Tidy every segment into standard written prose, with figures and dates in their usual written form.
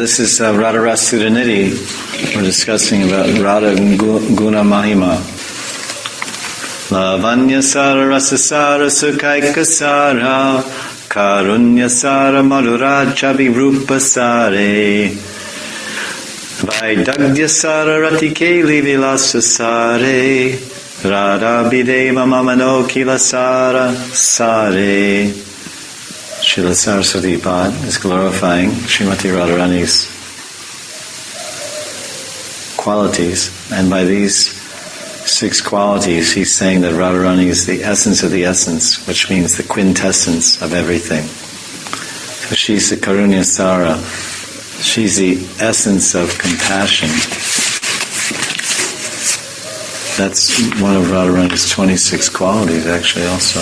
this is Radha Rasudanidhi. We're discussing about Radha Guna Mahima. Lavanya Sara Rasasara Sukaika Sara Karunya Sara Madhura Chabi Rupa Sare Vaidagya Sara Ratikeli Vilasa Sare Radha Bideva Mamano Kila Sara Sare. Srila Saraswati Pad is glorifying Srimati Radharani's qualities, and by these 6 qualities he's saying that Radharani is the essence of the essence, which means the quintessence of everything. So she's the Karunya Sara, she's the essence of compassion. That's one of Radharani's 26 qualities actually also.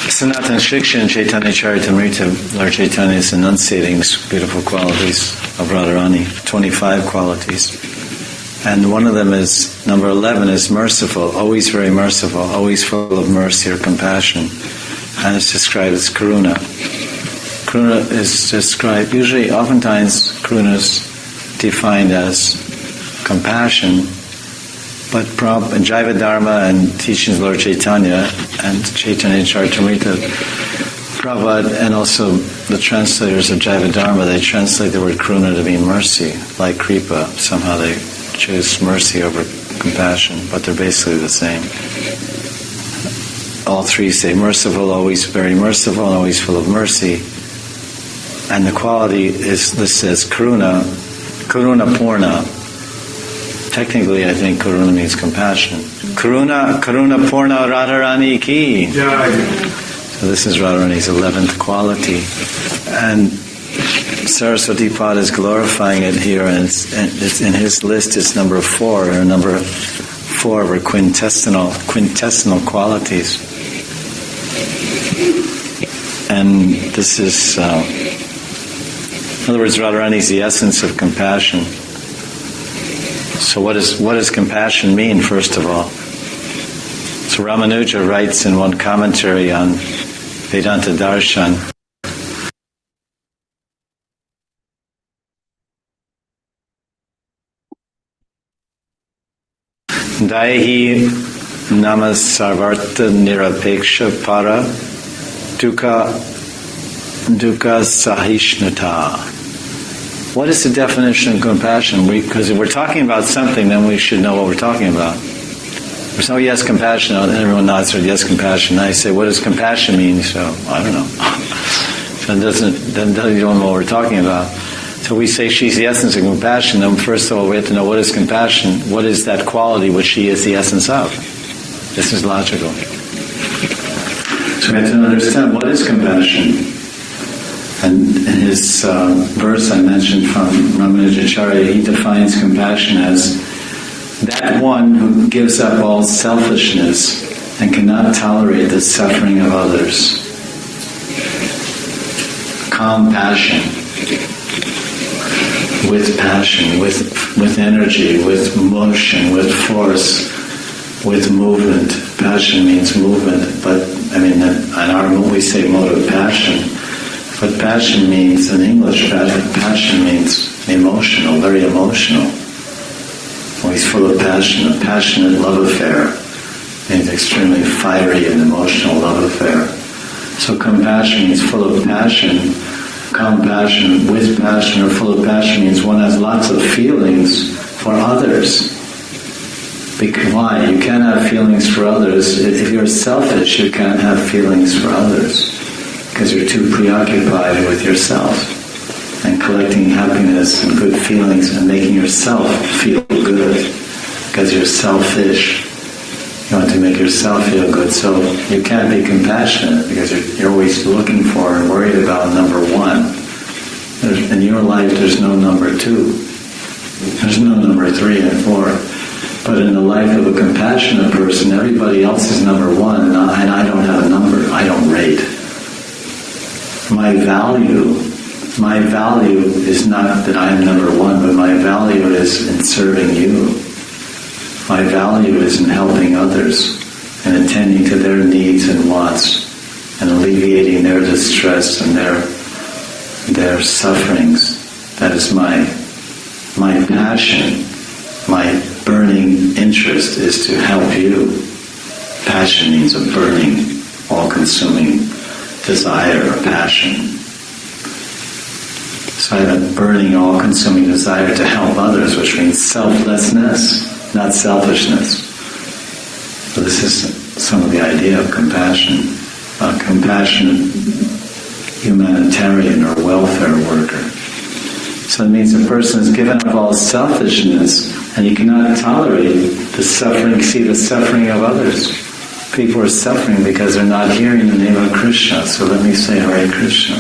Sanatana Shiksha and Chaitanya Charitamrita, Lord Chaitanya is enunciating these beautiful qualities of Radharani, 25 qualities. And one of them is, number 11, is merciful, always very merciful, always full of mercy or compassion. And it's described as karuna. Karuna is described, usually, oftentimes, karuna is defined as compassion, but in Jaiva Dharma and teachings of Lord Chaitanya and Chaitanya Charitamrita, Prabhupada and also the translators of Jaiva Dharma, they translate the word karuna to mean mercy, like kripa. Somehow they choose mercy over compassion, but they're basically the same. All 3 say merciful, always very merciful, and always full of mercy. And the quality is, this says karuna, karuna purna. Technically, I think karuna means compassion. Karuna purna Radharani ki. So this is Radharani's 11th quality. And Saraswati Pad is glorifying it here, and it's in his list. It's number 4, or number 4 of her quintessential qualities. And this is, in other words, Radharani is the essence of compassion. So what does compassion mean, first of all? So Ramanuja writes in one commentary on Vedanta Darshan, Daihi namas sarvarta nirapeksha para dukkha sahishnata. What is the definition of compassion? Because if we're talking about something, then we should know what we're talking about. There's no yes, compassion, and everyone nods their yes, compassion. I say, what does compassion mean? So, I don't know. Then you don't know what we're talking about. So we say she's the essence of compassion, then first of all we have to know what is compassion, what is that quality which she is the essence of. This is logical. So we have to understand what is compassion. And in his verse I mentioned from Ramanujacharya, he defines compassion as that one who gives up all selfishness and cannot tolerate the suffering of others. Calm passion, with energy, with motion, with force, with movement. Passion means movement, but in our we say mode of passion. But passion means, in English, passion means emotional, very emotional. Always full of passion, a passionate love affair. Means extremely fiery and emotional love affair. So compassion means full of passion. Compassion, with passion, or full of passion means one has lots of feelings for others. Because why? You can't have feelings for others. If you're selfish, you can't have feelings for others. Because you're too preoccupied with yourself and collecting happiness and good feelings and making yourself feel good. Because you're selfish. You want to make yourself feel good. So you can't be compassionate because you're always looking for and worried about number 1. In your life there's no number 2. There's no number 3 and 4. But in the life of a compassionate person, everybody else is number 1 and I don't have a number. I don't rate. My value is not that I am number 1, but my value is in serving you. My value is in helping others and attending to their needs and wants and alleviating their distress and their sufferings. That is my passion, my burning interest is to help you. Passion means a burning, all-consuming desire or passion. So I have a burning, all-consuming desire to help others, which means selflessness, not selfishness. So this is some of the idea of compassion. A compassionate humanitarian or welfare worker. So it means a person is given up all selfishness and he cannot tolerate the suffering, see the suffering of others. People are suffering because they're not hearing the name of Krishna, so let me say Hare Krishna.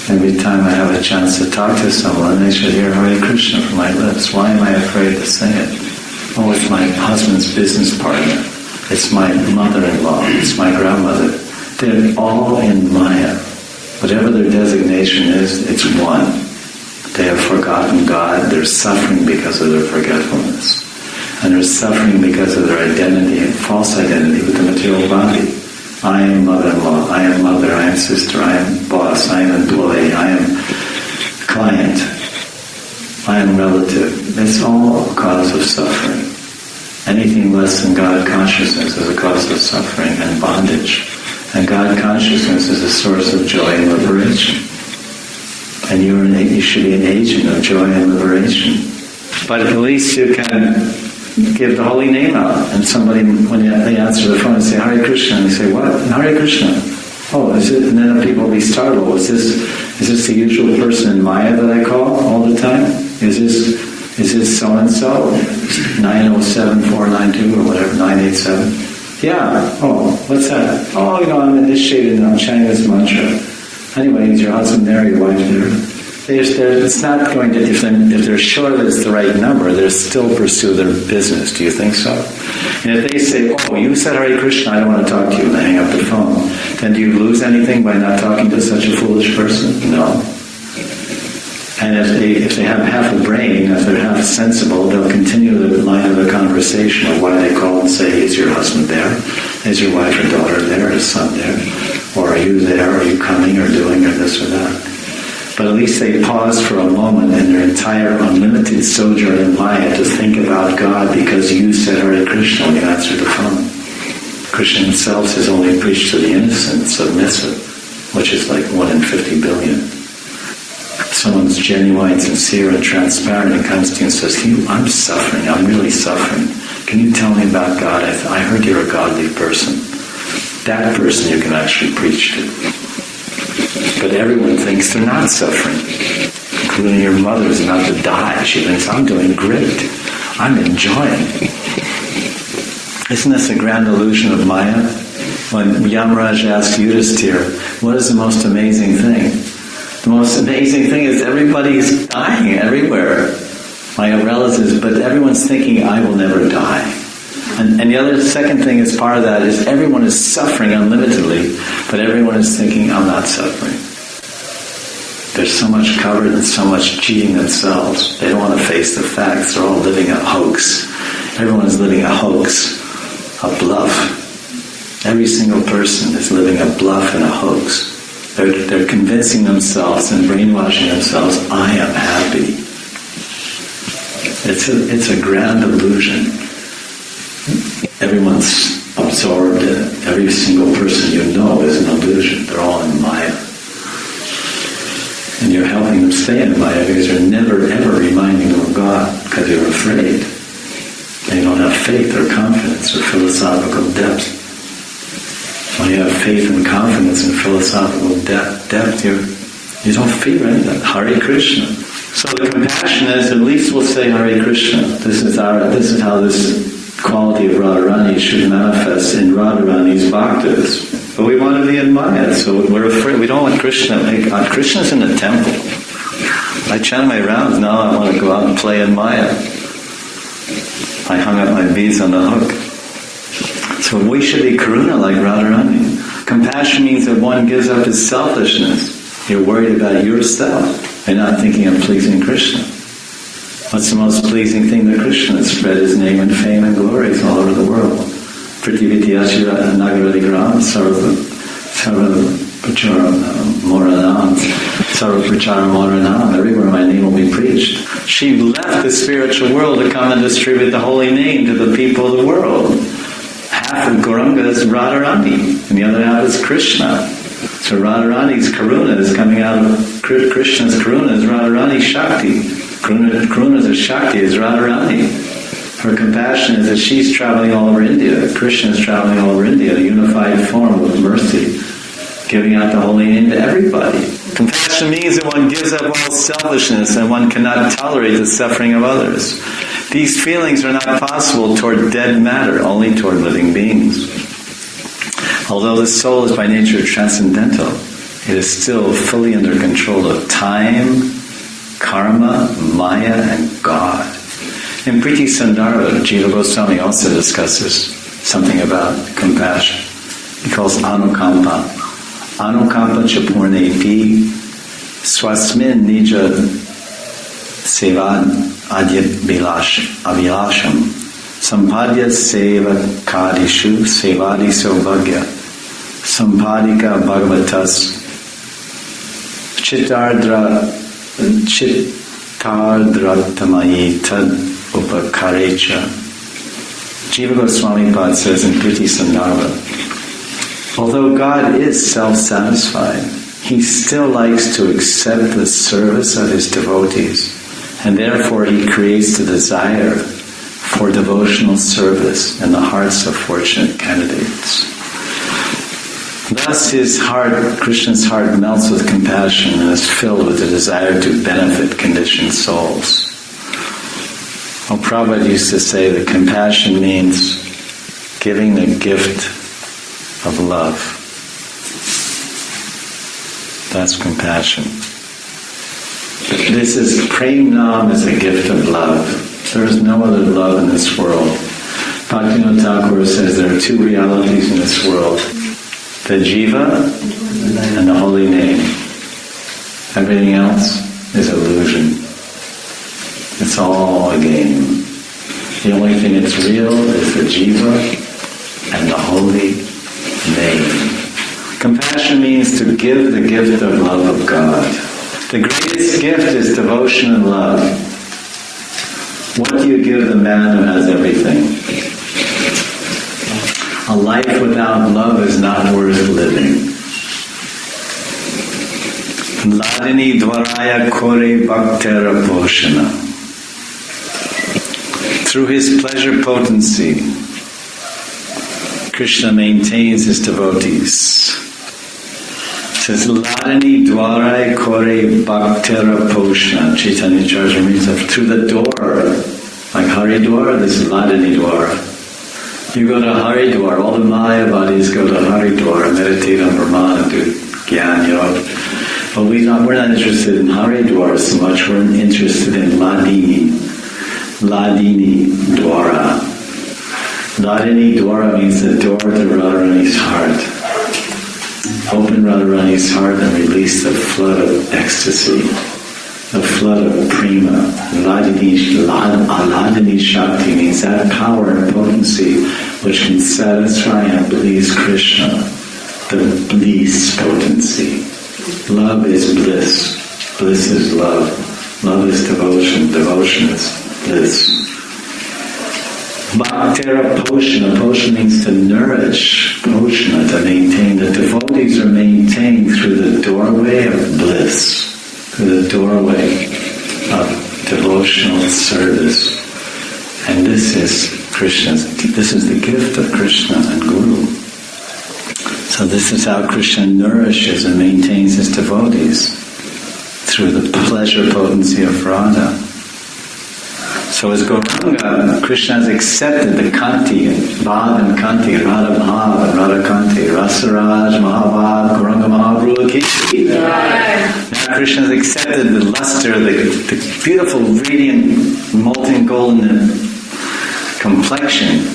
Every time I have a chance to talk to someone, they should hear Hare Krishna from my lips. Why am I afraid to say it? Oh, it's my husband's business partner. It's my mother-in-law. It's my grandmother. They're all in Maya. Whatever their designation is, it's one. They have forgotten God. They're suffering because of their forgetfulness. And they're suffering because of their identity and false identity with the material body. I am mother-in-law, I am mother, I am sister, I am boss, I am employee, I am client, I am relative. It's all a cause of suffering. Anything less than God consciousness is a cause of suffering and bondage. And God consciousness is a source of joy and liberation. And you should be an agent of joy and liberation. But at least you can give the holy name out, and somebody, when they answer the phone and say Hare Krishna, and they say, what? Hare Krishna. Oh, is it? And then people will be startled. Is this the usual person in Maya that I call all the time? Is this so and so? 907-492 or whatever, 987? Yeah. Oh, what's that? Oh, I'm initiated and I'm chanting this mantra. Anyway, is your husband there, your wife there? It's not going to, if they're sure that it's the right number, they'll still pursue their business. Do you think so? And if they say, oh, you said Hare Krishna, I don't want to talk to you, and they hang up the phone, then do you lose anything by not talking to such a foolish person? No. And if they have half a brain, if they're half sensible, they'll continue the line of the conversation of why they call and say, is your husband there? Is your wife or daughter there? Is son there? Or are you there? Are you coming or doing or this or that? But at least they pause for a moment in their entire unlimited sojourn in Maya to think about God because you said Hare Krishna when you answered the phone. Krishna himself says only preach to the innocent, submissive, which is like 1 in 50 billion. Someone's genuine, sincere, and transparent and comes to you and says, I'm suffering, I'm really suffering. Can you tell me about God? I heard you're a godly person. That person you can actually preach to. But everyone thinks they're not suffering, including your mother who's about to die. She thinks, I'm doing great. I'm enjoying. Isn't this a grand illusion of Maya? When Yamaraj asks Yudhisthira, what is the most amazing thing? The most amazing thing is everybody's dying everywhere. My relatives, but everyone's thinking, I will never die. And the other second thing as part of that is everyone is suffering unlimitedly, but everyone is thinking, I'm not suffering. There's so much covered and so much cheating themselves. They don't want to face the facts. They're all living a hoax. Everyone is living a hoax, a bluff. Every single person is living a bluff and a hoax. They're convincing themselves and brainwashing themselves, I am happy. It's a grand illusion. Everyone's absorbed in it. Every single person you know is an illusion. They're all in Maya. And you're helping them stay in Maya because you're never ever reminding them of God because you're afraid. And you don't have faith or confidence or philosophical depth. When you have faith and confidence and philosophical depth, you don't fear anything. Hare Krishna. So the compassion is, at least we'll say Hare Krishna. This is how this quality of Radharani should manifest in Radharani's bhaktas. But we want to be in Maya, so we're afraid. We don't want Krishna. Krishna's in the temple. I chant my rounds, now I want to go out and play in Maya. I hung up my beads on the hook. So we should be karuna like Radharani. Compassion means that one gives up his selfishness. You're worried about yourself. You're not thinking of pleasing Krishna. What's the most pleasing thing to Krishna? Spread his name and fame and glories all over the world. Prativityashira nagaradigram sarva pacharam moranam. Sarvapracharam Maranam, everywhere my name will be preached. She left the spiritual world to come and distribute the holy name to the people of the world. Half of Gauranga is Radharani, and the other half is Krishna. So Radharani's Karuna is coming out of Krishna's Karuna is Radharani's Shakti. Karuna's Shakti is Radharani. Her compassion is that she's traveling all over India. Krishna is traveling all over India, a unified form of mercy, giving out the holy name to everybody. Compassion means that one gives up all selfishness and one cannot tolerate the suffering of others. These feelings are not possible toward dead matter, only toward living beings. Although the soul is by nature transcendental, it is still fully under control of time, karma, maya, and God. In Priti Sandara, Jiva Goswami also discusses something about compassion. He calls Anukampa. Anukampa Chapurnepi Swasmin Nija Seva Adya Avilasham Sampadya Seva Kadishu Sevadi Sobhagya Sampadika Bhagavatas Chittardratamayi Tad Upakarecha. Jiva Goswami Pad says in Priti Sandarbha, although God is self-satisfied, He still likes to accept the service of His devotees, and therefore He creates the desire for devotional service in the hearts of fortunate candidates. Thus His heart, Krishna's heart, melts with compassion and is filled with the desire to benefit conditioned souls. Well, Prabhupada used to say that compassion means giving the gift of love. That's compassion. This is Prem Nam is a gift of love. There is no other love in this world. Bhaktivinoda Thakur says there are two realities in this world: the Jiva and the holy name. Everything else is illusion. It's all a game. The only thing that's real is the Jiva and the holy name. Compassion means to give the gift of love of God. The greatest gift is devotion and love. What do you give the man who has everything? A life without love is not worth living. Ladini dvaraya kore bhaktera poshana. Through His pleasure potency, Krishna maintains His devotees. It says, Ladini dvarai kore bhaktera poshana. Chaitanya Charitamrita means through the door, like Haridwar, this is Ladini dwara. You go to Haridwar, all the Mayavadis go to Haridwar, meditate on Brahman and do Gyan Yoga. But we're not interested in Haridwar so much, we're interested in Ladini. Ladini Dwara. Ladini Dwara means the door to Radharani's heart. Open Radharani's heart and release the flood of ecstasy, the flood of prema. Ladini Shakti means that power and potency which can satisfy and please Krishna, the bliss potency. Love is bliss. Bliss is love. Love is devotion. Devotion is bliss. Bhaktera Poshana. Poshana means to nourish. Poshana, to maintain. The devotees are maintained through the doorway of bliss, through the doorway of devotional service. And this is the gift of Krishna and Guru. So this is how Krishna nourishes and maintains His devotees, through the pleasure potency of Radha. So as Gauranga, Krishna has accepted the Kanti, Bhav and Kanti, Radha Bhav and Radha Kanti, Rasaraj, Mahabhav, Gauranga Mahaprabhu Ki. Now Krishna has accepted the luster, the beautiful, radiant, molten golden complexion,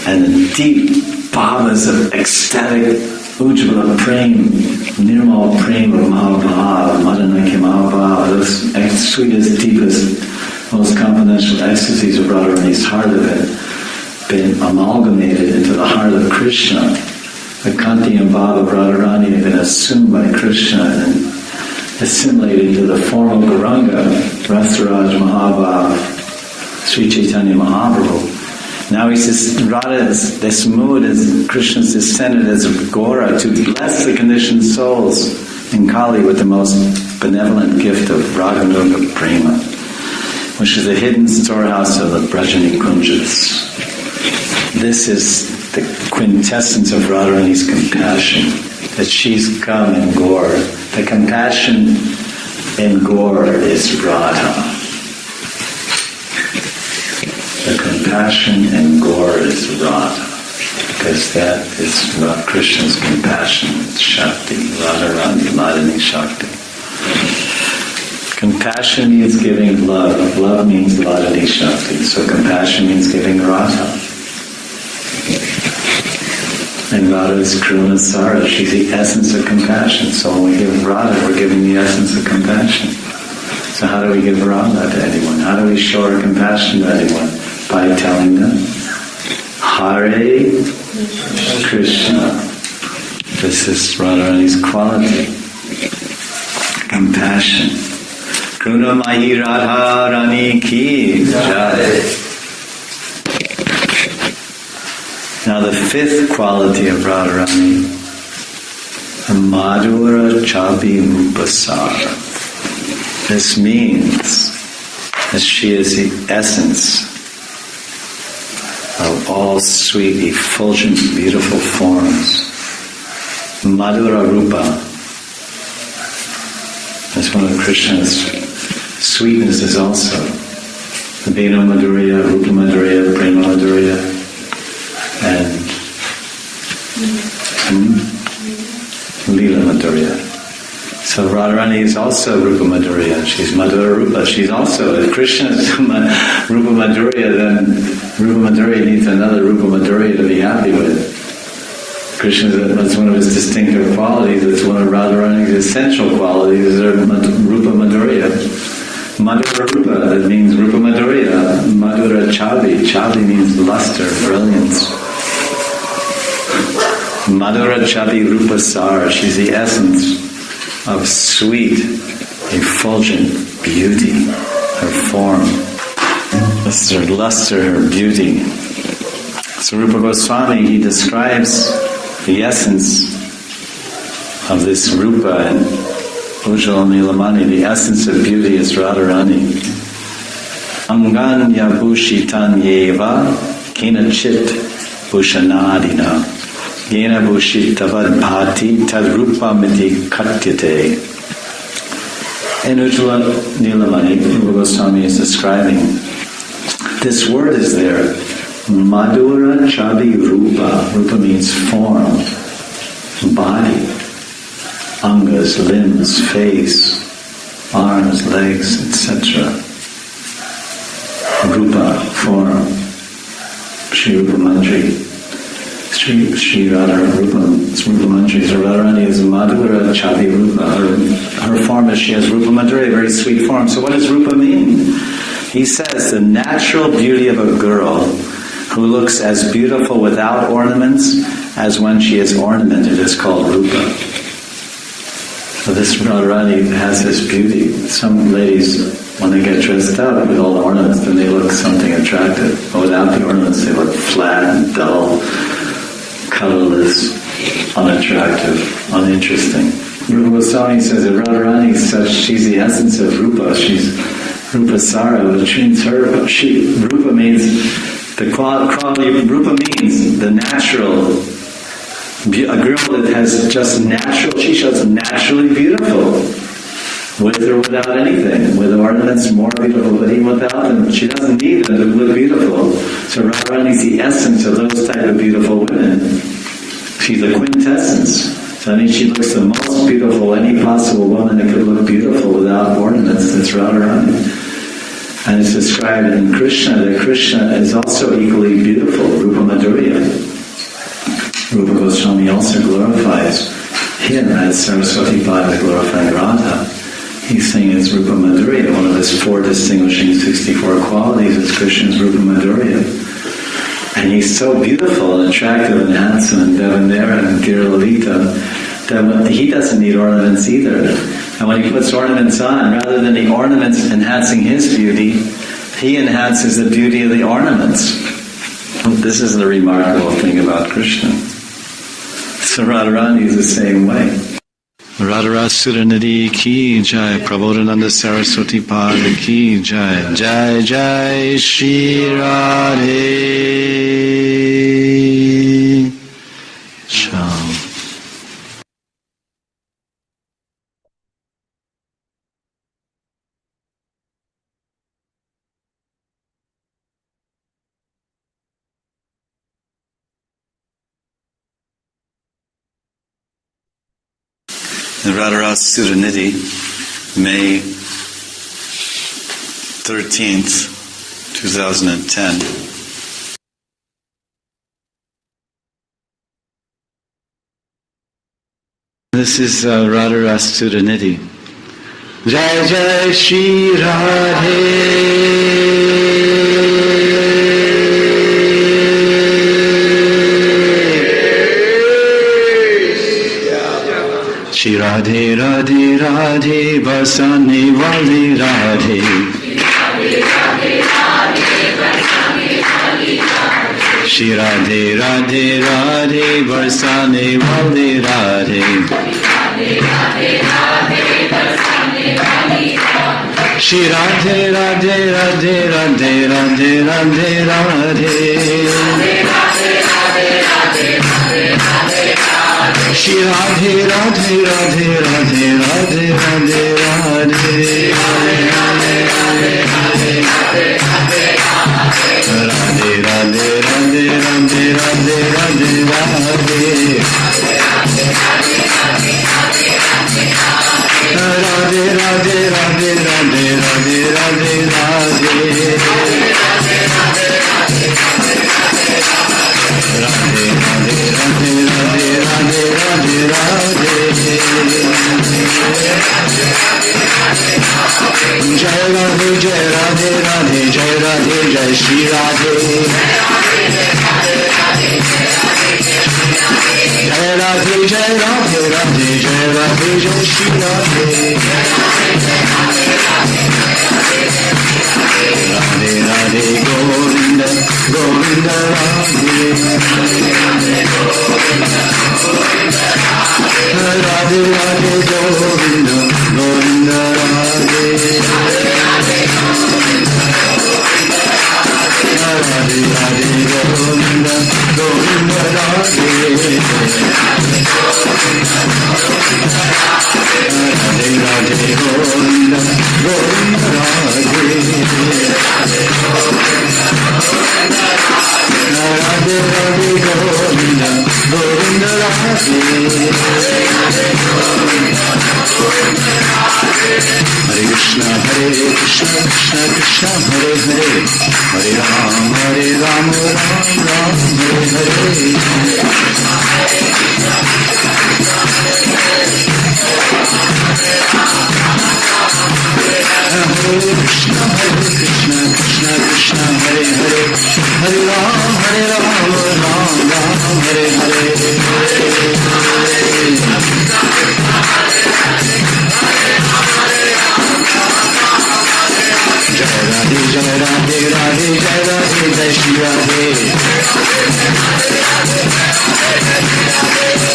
and the deep bhavas of ecstatic Ujjvala Prem, Nirmal Prem of Mahabhav, Madanakya Mahabhav, those sweetest, deepest, most confidential ecstasies of Radharani's heart have been amalgamated into the heart of Krishna. The Kanti and Bhava of Radharani have been assumed by Krishna, and assimilated into the formal Gauranga, Rasaraj Mahabhav, Sri Chaitanya Mahaprabhu. Now he says, Radha, this mood is Krishna's descended as a Gora to bless the conditioned souls in Kali with the most benevolent gift of Raganuga Prema, which is the hidden storehouse of the Brajani Kunjas. This is the quintessence of Radharani's compassion, that she's come in Gaur. The compassion in Gaur is Radha. The compassion in Gaur is Radha, because that is Krishna's compassion, it's Shakti, Radharani Shakti. Compassion means giving love. Love means Radharani Shakti. So compassion means giving Radha. And Radha is Karuna Sara. She's the essence of compassion. So when we give Radha, we're giving the essence of compassion. So how do we give Radha to anyone? How do we show our compassion to anyone? By telling them, Hare Krishna. This is Radharani's quality. Compassion. Karuna Mahi Radha Rani Ki Jai. Now the fifth quality of Radharani, Madhura Chabi Rupasara. This means that she is the essence of all sweet, effulgent, beautiful forms. Madhura Rupa. That's one of Krishna's sweetnesses also. The Vena Madhurya, Rupa Madhurya, Prema Madhurya, and Lila Madhurya. So Radharani is also Rupa Madhurya. She's Madhura Rupa. She's also, if Krishna is Rupa Madhurya, then Rupa Madhurya needs another Rupa Madhurya to be happy with. Krishna is one of his distinctive qualities. It's one of Radharani's essential qualities, is Rupa Madhurya. Madhura Rupa, that means Rupa Madhurya. Madhura Chabi. Chabi means luster, brilliance. Madhura Chabi Rupa Sar. She's the essence of sweet, effulgent beauty, her form. This is her luster, her beauty. So Rupa Goswami, he describes the essence of this Rupa and Ujjwal Nilamani. The essence of beauty is Radharani. Anganya Bhushitan Yeva Kena Chit Bhushanadina Yena Bhushitavad Bhati Tad Rupa Miti Katyate. In Ujjwal Nilamani, Rupa Goswami is describing, this word is there, Madhura Chabi Rupa. Rupa means form, body, angas, limbs, face, arms, legs, etc. Rupa, form. Shri Rupa Mandri. Shri Radha Rupa, it's Rupa Mandri. So Radharani is Madhura Chabi Rupa. Her form is, she has Rupa Madhura, a very sweet form. So what does Rupa mean? He says the natural beauty of a girl who looks as beautiful without ornaments as when she is ornamented is called Rupa. So this Radharani has this beauty. Some ladies, when they get dressed up with all the ornaments, then they look something attractive. But without the ornaments, they look flat and dull, colorless, unattractive, uninteresting. Rupa Goswami says that Radharani is such, she's the essence of Rupa. She's Rupa Sara, which means Rupa means the quality of Rupa means the natural. A girl that has just natural, she shows naturally beautiful, with or without anything. With ornaments, more beautiful, but even without them, she doesn't need them to look beautiful. So Radharani is the essence of those type of beautiful women. She's the quintessence. So I mean, she looks the most beautiful, any possible woman that could look beautiful without ornaments. That's Radharani. And it's described in Krishna that Krishna is also equally beautiful, Rupa Madhurya. Rupa Goswami also glorifies him as Saraswati Bhava glorifying Radha. He's saying it's Rupa Madhurya. One of his 4 distinguishing 64 qualities is Krishna's Rupa Madhurya. And he's so beautiful and attractive and handsome and Devandera and Dhira Lalita that he doesn't need ornaments either. And when he puts ornaments on, rather than the ornaments enhancing his beauty, he enhances the beauty of the ornaments. This is the remarkable thing about Krishna. So Radharani is the same way. Radharani Suranidhi ki jai, Prabodhananda Saraswati Pada ki jai, jai jai Shri Radhe Sham. In Radharani Suranidhi, May 13th, 2010. This is Radharani Suranidhi. Jai Jai Shri Radhe. Shri Radhe Radhe Radhe Basane Wali Radhe. Shri Radhe Radhe Radhe Basane Wali Radhe. Shri Radhe Radhe Radhe Radhe Radhe Radhe Radhe. Shri Radhe Radhe Radhe Radhe Radhe Radhe Radhe. Radhe Radhe Radhe Radhe Radhe Radhe Radhe. Radhe Radhe Radhe Radhe Radhe Radhe Radhe. Radhe Radhe Radhe Radhe Radhe Radhe Radhe. Jai Radhe Jai Radhe Radhe Jai Radhe Jai Shri Radhe. Jai Radhe Jai Radhe Radhe Jai Radhe Jai Shri Radhe. Radhe Radhe Govinda Govinda Radhe. Radhe Radhe Govinda Govinda Radhe. Radhe Radhe Govinda Govinda Radhe. Radhe Radhe Govinda Govinda Radhe. Radhe Radhe Govinda Govinda Radhe. Hare Krishna Hare Krishna Krishna Krishna Hare Hare, Hare Ram Ram Ram Ram Hare Hare. Hare Krishna Krishna Krishna Hare Hare, Hare Ram Ram Ram Hare Hare. Jai Radhe Jai Radhe Radhe Jai Radhe Jai Shri Radhe.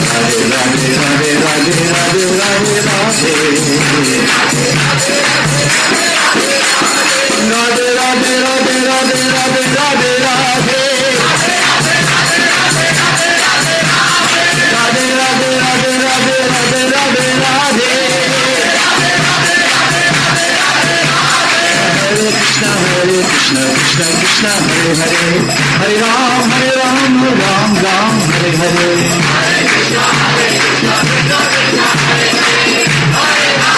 Radhe Radhe Radhe Radhe Radhe Radhe Radhe. Radhe Radhe Radhe Radhe Radhe Radhe Radhe. Radhe Radhe Radhe Radhe Radhe Radhe Radhe. Hare Krishna Krishna Krishna Hare Hare, Hare Ram Ram Ram Hare Hare. Hare Krishna Krishna Krishna Hare Hare, Hare Ram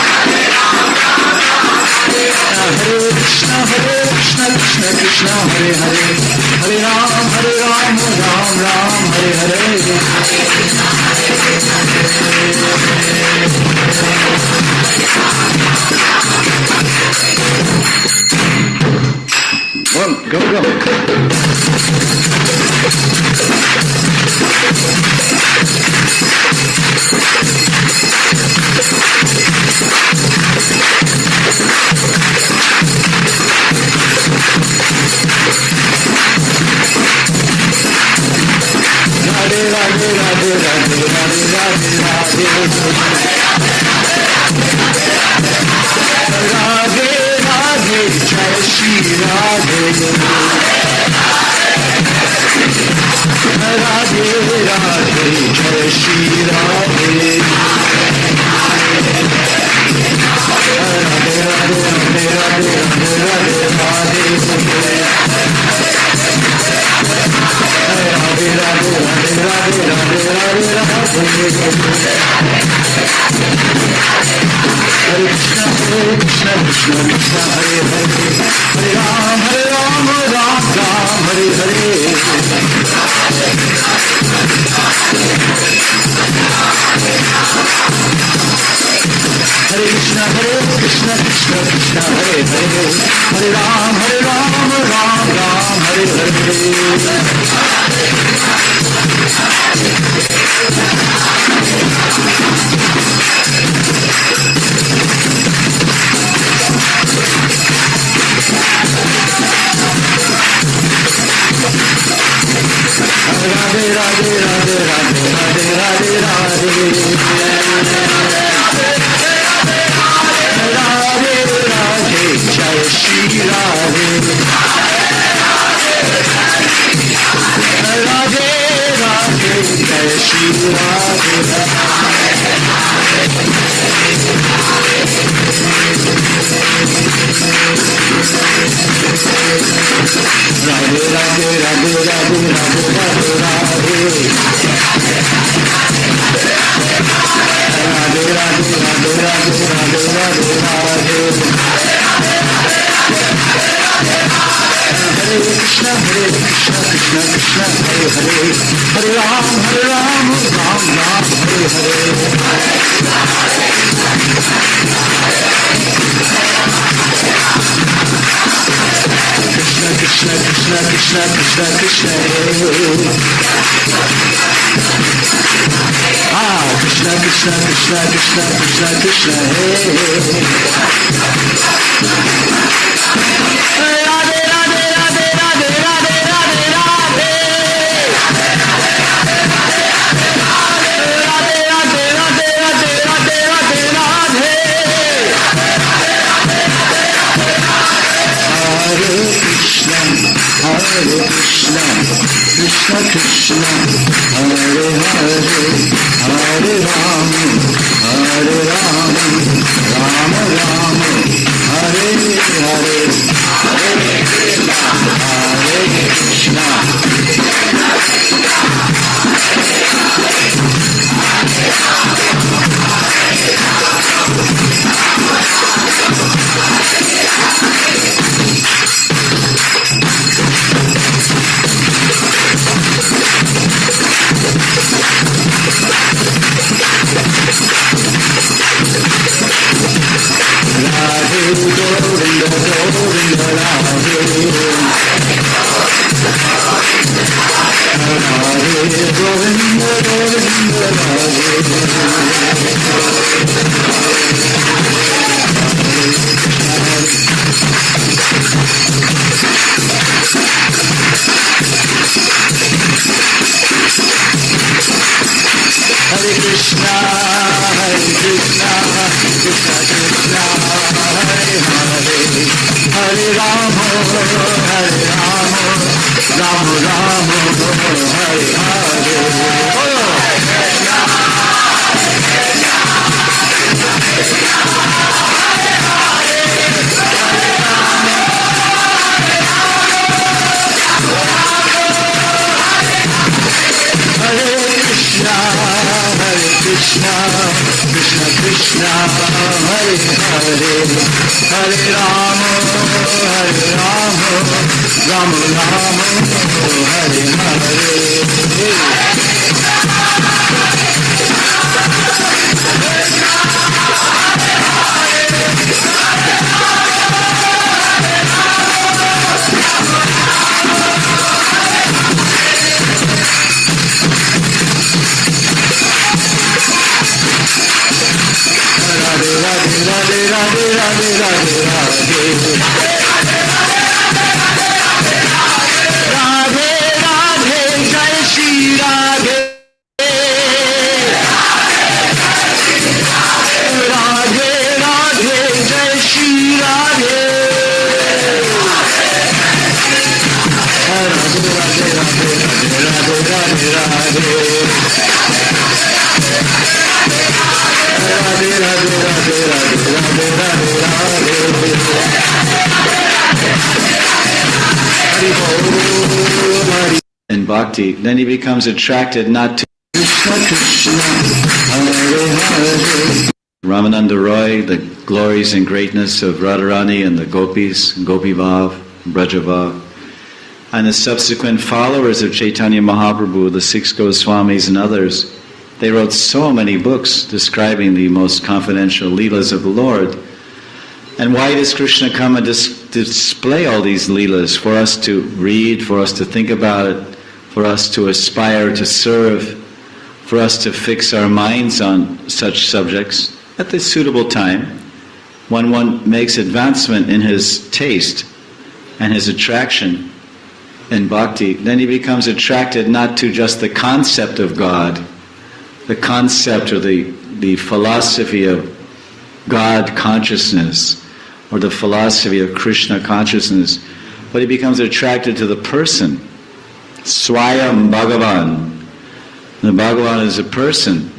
bhakti, then he becomes attracted not to Ramananda Roy, the glories and greatness of Radharani and the gopis, Gopi Bhav, Braja Bhav, and the subsequent followers of Chaitanya Mahaprabhu, the six Goswamis and others. They wrote so many books describing the most confidential leelas of the Lord. And why does Krishna come and display all these leelas? For us to read, for us to think about it, for us to aspire to serve, for us to fix our minds on such subjects at the suitable time, when one makes advancement in his taste and his attraction in bhakti, then he becomes attracted not to just the concept of God, the concept or the philosophy of God consciousness, or the philosophy of Krishna consciousness, but he becomes attracted to the person, Swayam Bhagavan. The Bhagavan is a person,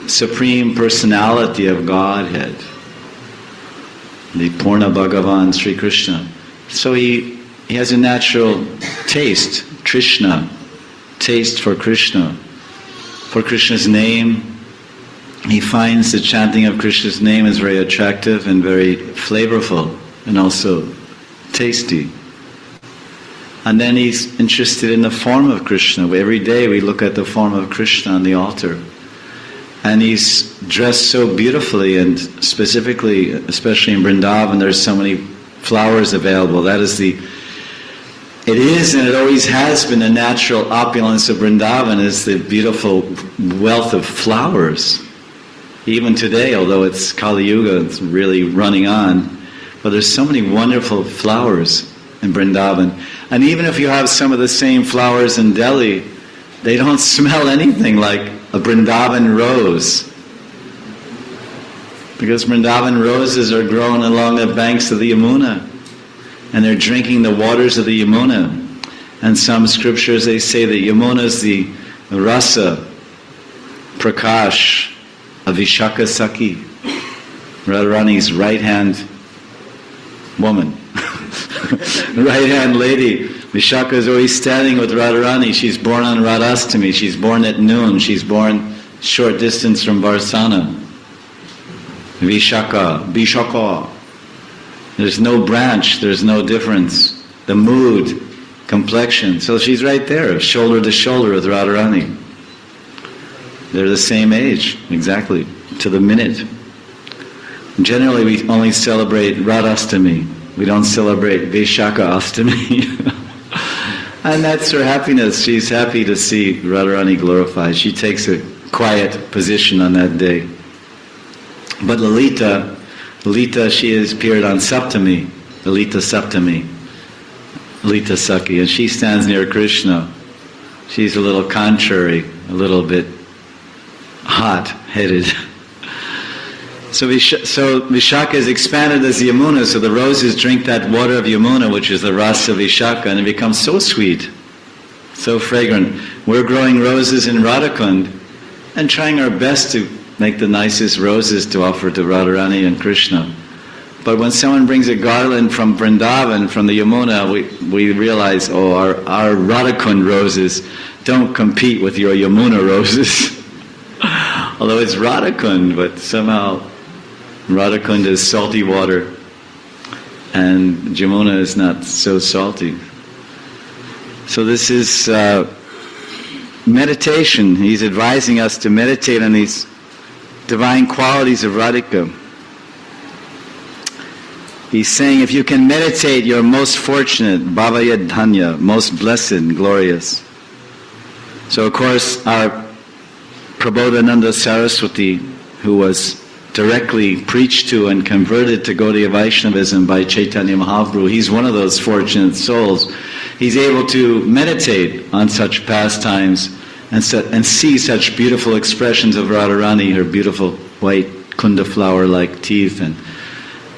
supreme personality of Godhead, the Purna Bhagavan Sri Krishna. So he has a natural taste, Trishna, taste for Krishna, for Krishna's name. He finds the chanting of Krishna's name is very attractive and very flavorful and also tasty. And then he's interested in the form of Krishna. Every day we look at the form of Krishna on the altar. And he's dressed so beautifully, and specifically, especially in Vrindavan, there's so many flowers available. It is and it always has been the natural opulence of Vrindavan, is the beautiful wealth of flowers. Even today, although it's Kali Yuga, it's really running on, but there's so many wonderful flowers in Vrindavan. And even if you have some of the same flowers in Delhi, they don't smell anything like a Vrindavan rose. Because Vrindavan roses are grown along the banks of the Yamuna, and they're drinking the waters of the Yamuna. And some scriptures, they say that Yamuna is the rasa, prakash, of Vishaka Saki, Radharani's right-hand woman, right-hand lady. Vishaka is always standing with Radharani. She's born on Radhastami. She's born at noon. She's born short distance from Varsana. Vishaka. There's no branch. There's no difference. The mood, complexion. So she's right there, shoulder to shoulder with Radharani. They're the same age, exactly, to the minute. Generally, we only celebrate Radhastami. We don't celebrate Vishaka Astami. And that's her happiness. She's happy to see Radharani glorified. She takes a quiet position on that day. But Lalita, she has appeared on Saptami, Lalita Saptami, Lalita Saki, and she stands near Krishna. She's a little contrary, a little bit hot-headed. So Vishaka is expanded as Yamuna, so the roses drink that water of Yamuna, which is the rasa of Vishaka, and it becomes so sweet, so fragrant. We're growing roses in Radhakund and trying our best to make the nicest roses to offer to Radharani and Krishna. But when someone brings a garland from Vrindavan, from the Yamuna, we realize, our Radhakund roses don't compete with your Yamuna roses. Although it's Radhakund, but somehow Radhakund is salty water and Yamuna is not so salty. So this is meditation. He's advising us to meditate on these divine qualities of Radhika. He's saying, if you can meditate, you're most fortunate, bhavaya dhanya, most blessed and glorious. So of course, our Prabodhananda Saraswati, who was directly preached to and converted to Gaudiya Vaishnavism by Chaitanya Mahaprabhu, he's one of those fortunate souls. He's able to meditate on such pastimes and see such beautiful expressions of Radharani, her beautiful white kunda flower-like teeth,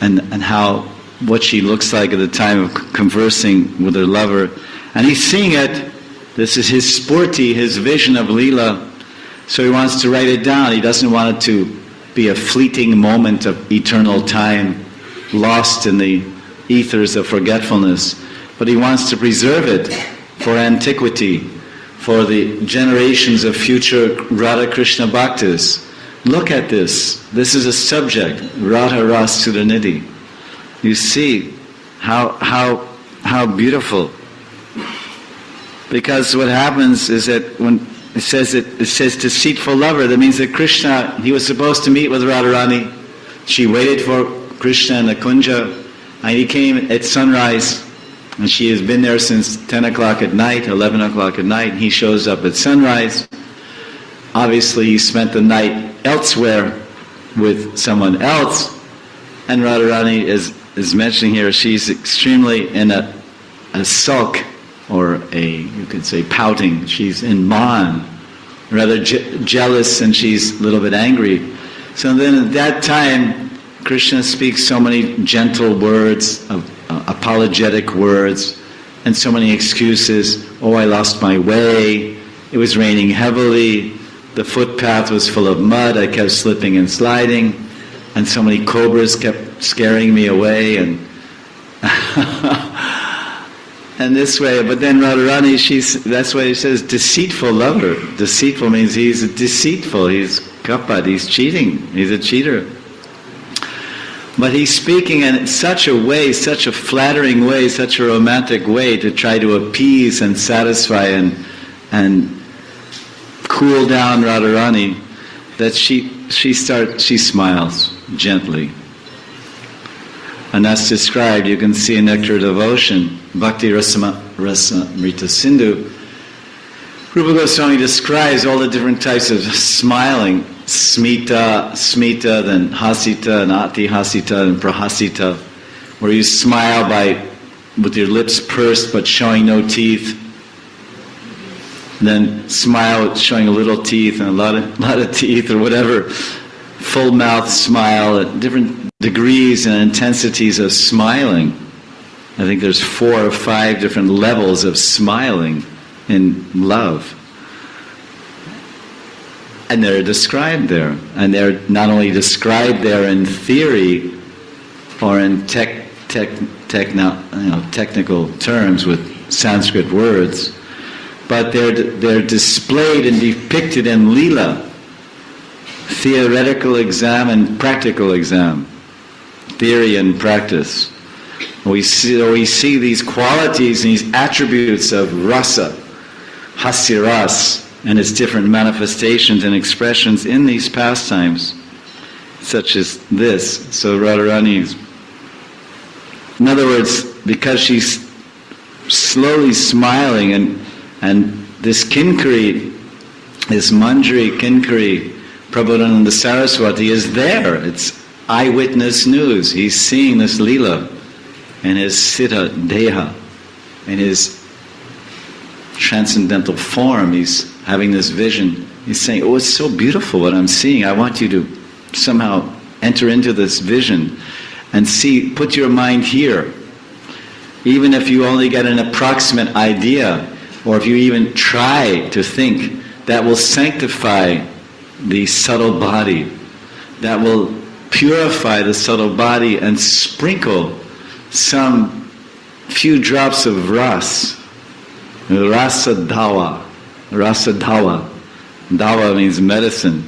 and how what she looks like at the time of conversing with her lover. And he's seeing it. This is his spurti, his vision of Leela. So he wants to write it down. He doesn't want it to be a fleeting moment of eternal time, lost in the ethers of forgetfulness. But he wants to preserve it for antiquity, for the generations of future Radha Krishna Bhaktas. Look at this. This is a subject, Radha Ras Sudanidhi. You see how beautiful. Because what happens is that when it says deceitful lover, that means that Krishna, he was supposed to meet with Radharani. She waited for Krishna in the Kunja, and he came at sunrise, and she has been there since 10 o'clock at night, 11 o'clock at night, and he shows up at sunrise. Obviously he spent the night elsewhere with someone else, and Radharani is mentioning here, she's extremely in a sulk, or you could say pouting. She's in man, rather jealous, and she's a little bit angry. So then at that time, Krishna speaks so many gentle words, apologetic words, and so many excuses. Oh, I lost my way, it was raining heavily, the footpath was full of mud, I kept slipping and sliding, and so many cobras kept scaring me away, and and this way. But then Radharani, that's why he says deceitful lover. Deceitful means he's deceitful, he's kapat, he's cheating, he's a cheater. But he's speaking in such a way, such a flattering way, such a romantic way to try to appease and satisfy and cool down Radharani, that she smiles gently. And that's described, you can see in Nectar of Devotion, Bhakti Rasamrita Sindhu. Rupa Goswami describes all the different types of smiling, smita, then hasita, and ati hasita, and prahasita, where you smile with your lips pursed but showing no teeth. Then smile showing a little teeth and a lot of teeth, or whatever. Full mouth smile at different degrees and intensities of smiling. I think there's 4 or 5 different levels of smiling in love. And they're described there. And they're not only described there in theory or in technical terms with Sanskrit words, but they're displayed and depicted in Leela, theoretical exam and practical exam, theory and practice. We see these qualities and these attributes of rasa, hasya ras, and its different manifestations and expressions in these pastimes, such as this. So Radharani is, in other words, because she's slowly smiling, and this Kinkari, this Manjari Kinkari, Prabodhananda Saraswati is there. It's eyewitness news. He's seeing this Leela in his Siddha Deha, in his transcendental form. He's having this vision. He's saying, oh, it's so beautiful what I'm seeing. I want you to somehow enter into this vision and see, put your mind here. Even if you only get an approximate idea, or if you even try to think, that will sanctify the subtle body, that will purify the subtle body and sprinkle some few drops of ras, rasa dawa. Dawa means medicine.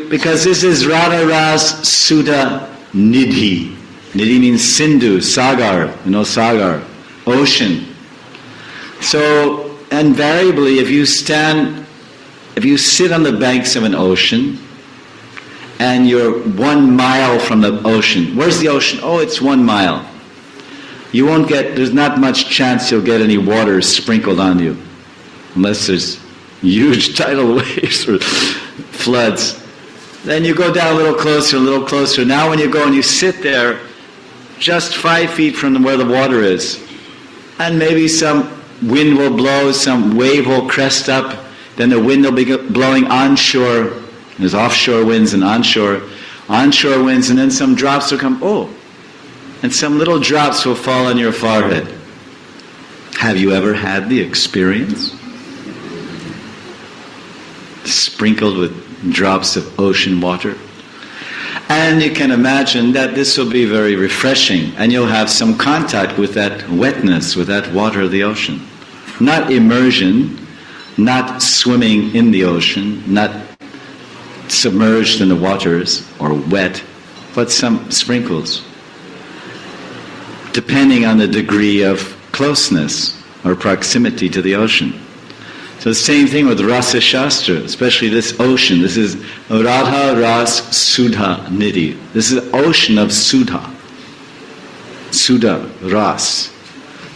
Because this is Radha Ras Sudha Nidhi. Nidhi means Sindhu, Sagar, Sagar, ocean. So invariably, if you sit on the banks of an ocean, and you're 1 mile from the ocean. Where's the ocean? Oh, it's 1 mile. There's not much chance you'll get any water sprinkled on you, unless there's huge tidal waves or floods. Then you go down a little closer. Now when you go and you sit there, just 5 feet from where the water is, and maybe some wind will blow, some wave will crest up, then the wind will be blowing onshore. There's offshore winds and onshore winds, and then some drops will come, and some little drops will fall on your forehead. Have you ever had the experience? Sprinkled with drops of ocean water. And you can imagine that this will be very refreshing, and you'll have some contact with that wetness, with that water of the ocean. Not immersion, not swimming in the ocean, not submerged in the waters or wet, but some sprinkles, depending on the degree of closeness or proximity to the ocean. So the same thing with Rasa Shastra, especially this ocean. This is Radha Ras Sudha Nidhi. This is the ocean of Sudha. Sudha Ras.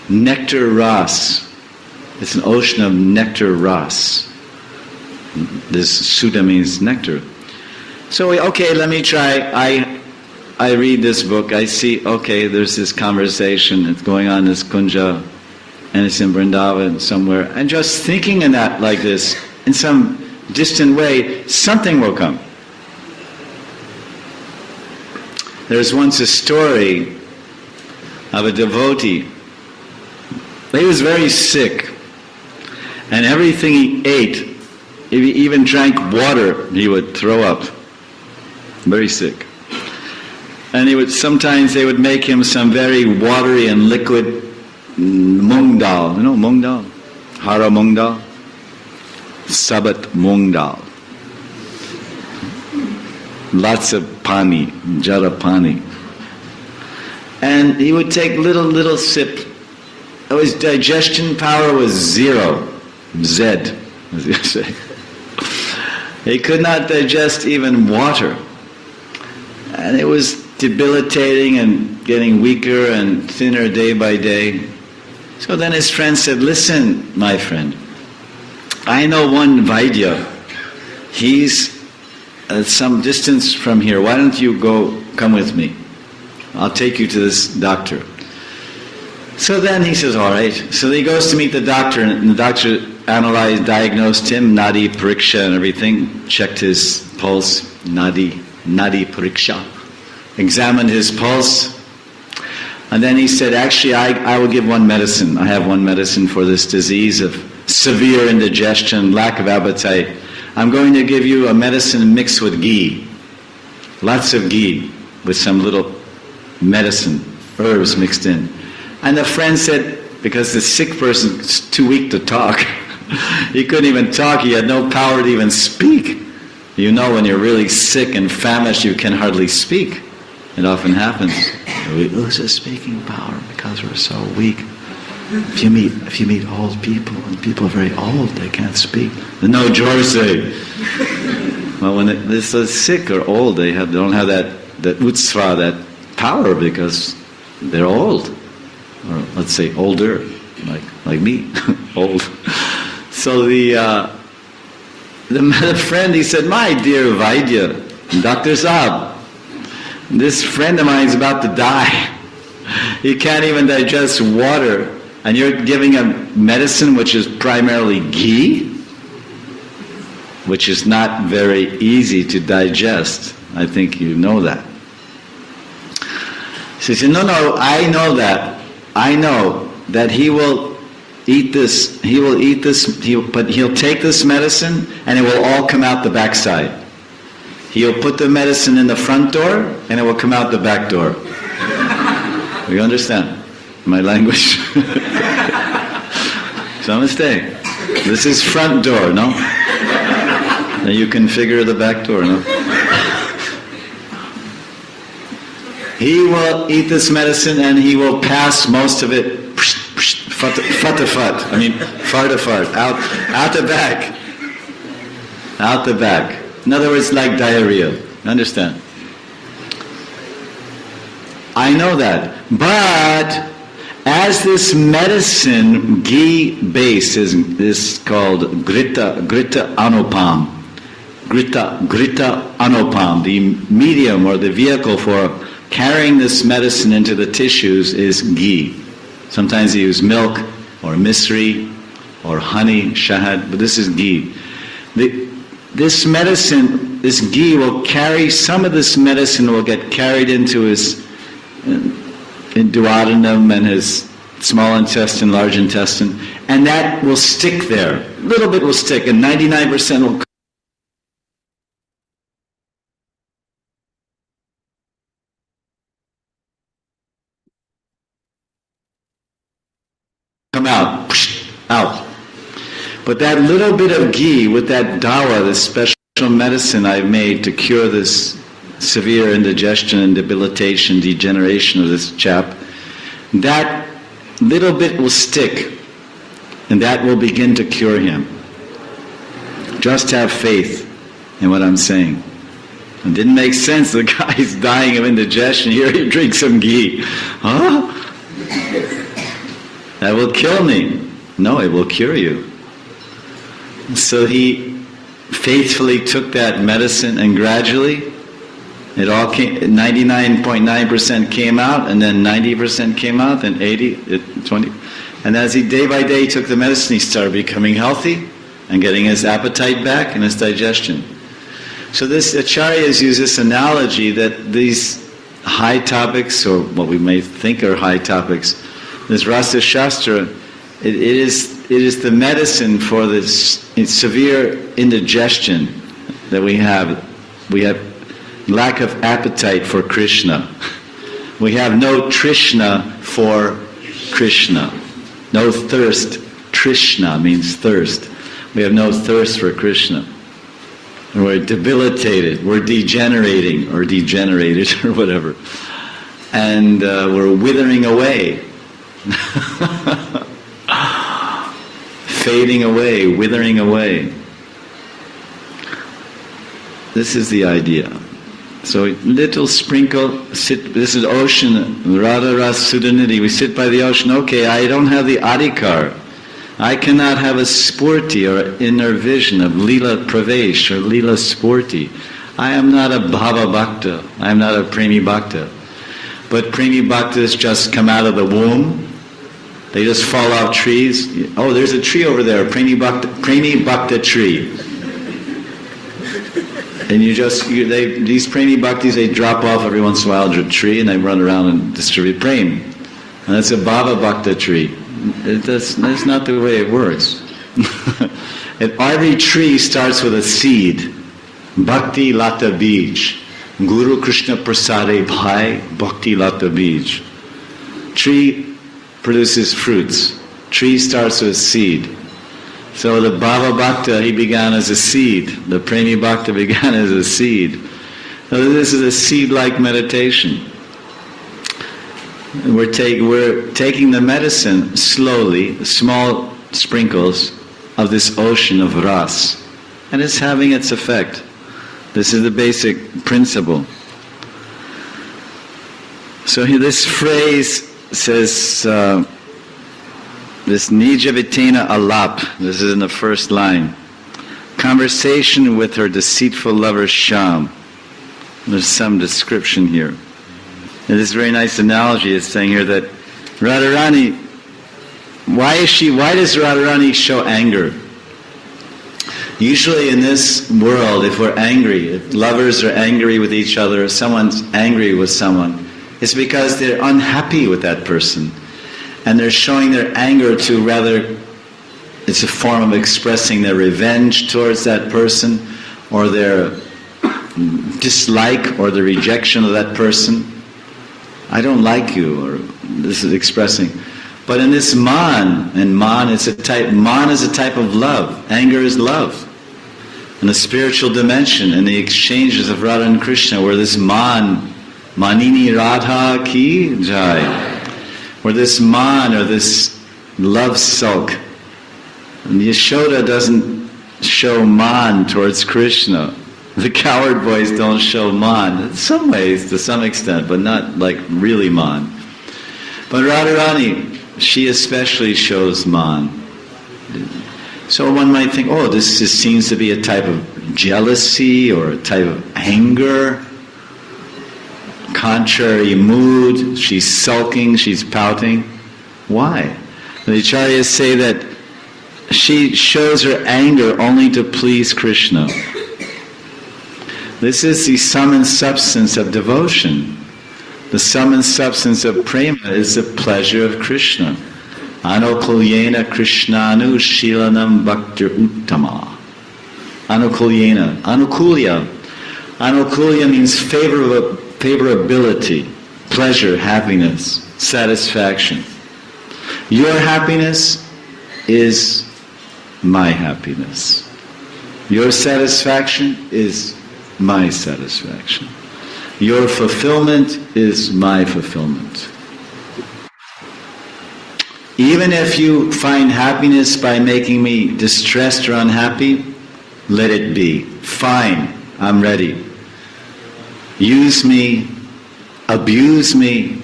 Nectar Ras. It's an ocean of nectar Ras. This Sudha means nectar. So let me try. I read this book, I see, there's this conversation that's going on in this kunja, and it's in Vrindavan somewhere, and just thinking in that like this, in some distant way, something will come. There's once a story of a devotee. He was very sick, and everything he ate, if he even drank water, he would throw up. Very sick. And sometimes they would make him some very watery and liquid mung dal. You know mung dal? Hara mung dal? Sabat mung dal. Lots of pani, jara pani. And he would take little sip. His digestion power was zero. Zed, as you say. He could not digest even water. And it was debilitating and getting weaker and thinner day by day. So then his friend said, listen, my friend, I know one Vaidya. He's at some distance from here. Why don't you come with me? I'll take you to this doctor. So then he says, all right. So he goes to meet the doctor, and the doctor analyzed, diagnosed him, nadi pariksha and everything, checked his pulse, nadi pariksha, examined his pulse, and then he said, actually, I will give one medicine. I have one medicine for this disease of severe indigestion, lack of appetite. I'm going to give you a medicine mixed with ghee, lots of ghee, with some little medicine, herbs mixed in. And the friend said, because the sick person is too weak to talk, he couldn't even talk, he had no power to even speak. You know, when you're really sick and famished, you can hardly speak. It often happens. We lose our speaking power because we're so weak. If you meet old people, and people are very old, they can't speak. No Jorsey. Well, when they're so sick or old, they don't have that utsva, that power, because they're old, or let's say older, like me, old. So the friend, he said, my dear Vaidya, Dr. Saab, this friend of mine is about to die. He can't even digest water, and you're giving him medicine which is primarily ghee, which is not very easy to digest. I think you know that. So he said, no, I know that. I know that he will eat this, but he'll take this medicine and it will all come out the backside. He'll put the medicine in the front door and it will come out the back door. You understand my language? Namaste. This is front door, no? Now you configure the back door, no? He will eat this medicine and he will pass most of it fart, out the back. Out the back. In other words, like diarrhea. Understand? I know that. But as this medicine, ghee base is called Grita Anupam. Grita Anupam. The medium or the vehicle for carrying this medicine into the tissues is ghee. Sometimes they use milk or misri or honey, shahad, but this is ghee. This medicine, this ghee will carry, some of this medicine will get carried into his duodenum and his small intestine, large intestine, and that will stick there. A little bit will stick, and 99% will come out. But that little bit of ghee with that dawa, this special medicine I've made to cure this severe indigestion and debilitation, degeneration of this chap, that little bit will stick, and that will begin to cure him. Just have faith in what I'm saying. It didn't make sense. The guy's dying of indigestion. Here he drinks some ghee. Huh? That will kill me. No, it will cure you. So he faithfully took that medicine, and gradually it all came, 99.9% came out, and then 90% came out, then 80, 20. And as he day by day took the medicine, he started becoming healthy and getting his appetite back and his digestion. So this acharyas use this analogy that these high topics, or what we may think are high topics, this Rasa Shastra, it is the medicine for this severe indigestion that we have. We have lack of appetite for Krishna. We have no Trishna for Krishna. No thirst. Trishna means thirst. We have no thirst for Krishna. We're debilitated, we're degenerating, or degenerated, or whatever. And we're withering away. Fading away, withering away. This is the idea. So little sprinkle, this is ocean, Radha Ras Sudanidhi, we sit by the ocean, okay, I don't have the adhikar. I cannot have a spurti or inner vision of Leela Pravesh or Leela Spurti. I am not a Bhava Bhakta. I am not a Premi Bhakta. But Premi Bhaktas just come out of the womb. They just fall off trees. Oh, there's a tree over there, Premi Bhakta tree. And these Premi Bhaktis, they drop off every once in a while a tree and they run around and distribute Prem. And that's a Bhava Bhakta tree. That's not the way it works. Every tree starts with a seed. Bhakti Lata Bij. Guru Krishna Prasade Bhai Bhakti Lata Bij. Tree produces fruits. Tree starts with seed. So the Bhava Bhakta, he began as a seed. The Premi Bhakta began as a seed. So this is a seed-like meditation. We're taking the medicine slowly, small sprinkles of this ocean of ras, and it's having its effect. This is the basic principle. So here this phrase says, this Nijavitena Alap, this is in the first line, conversation with her deceitful lover Sham. There's some description here. And this very nice analogy is saying here that Radharani, why does Radharani show anger? Usually in this world, if we're angry, if lovers are angry with each other, or someone's angry with someone, it's because they're unhappy with that person. And they're showing their anger to rather, it's a form of expressing their revenge towards that person, or their dislike or the rejection of that person. I don't like you, or this is expressing. But in this man, and man is a type of love. Anger is love. In the spiritual dimension, in the exchanges of Radha and Krishna, where this Manini Radha ki jai, where this man, or this love sulk, and Yashoda doesn't show man towards Krishna. The coward boys don't show man. In some ways, to some extent, but not like really man. But Radharani, she especially shows man. So one might think, oh, this seems to be a type of jealousy or a type of anger, contrary mood, she's sulking, she's pouting. Why? The acharyas say that she shows her anger only to please Krishna. This is the sum and substance of devotion. The sum and substance of prema is the pleasure of Krishna. Anukulyena Krishnanu Shilanam Bhaktir Uttama. Anukulyena. Anukulya. Anukulya means favorability, pleasure, happiness, satisfaction. Your happiness is my happiness. Your satisfaction is my satisfaction. Your fulfillment is my fulfillment. Even if you find happiness by making me distressed or unhappy, let it be. Fine, I'm ready. Use me, abuse me.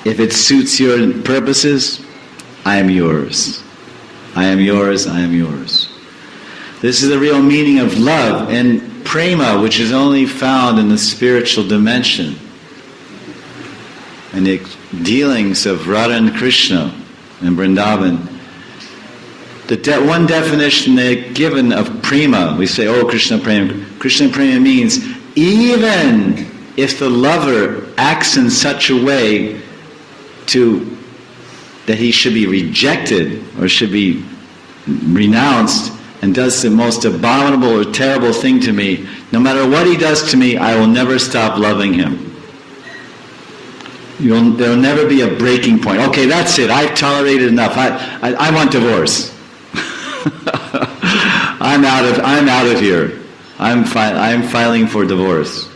If it suits your purposes, I am yours. I am yours, I am yours. This is the real meaning of love and prema, which is only found in the spiritual dimension. And the dealings of Radha and Krishna and Vrindavan. One definition they're given of prema, we say, oh, Krishna prema. Krishna prema means even if the lover acts in such a way that he should be rejected or should be renounced and does the most abominable or terrible thing to me, no matter what he does to me, I will never stop loving him. There will never be a breaking point. Okay, that's it. I've tolerated enough. I want divorce. I'm out of here. I'm filing for divorce,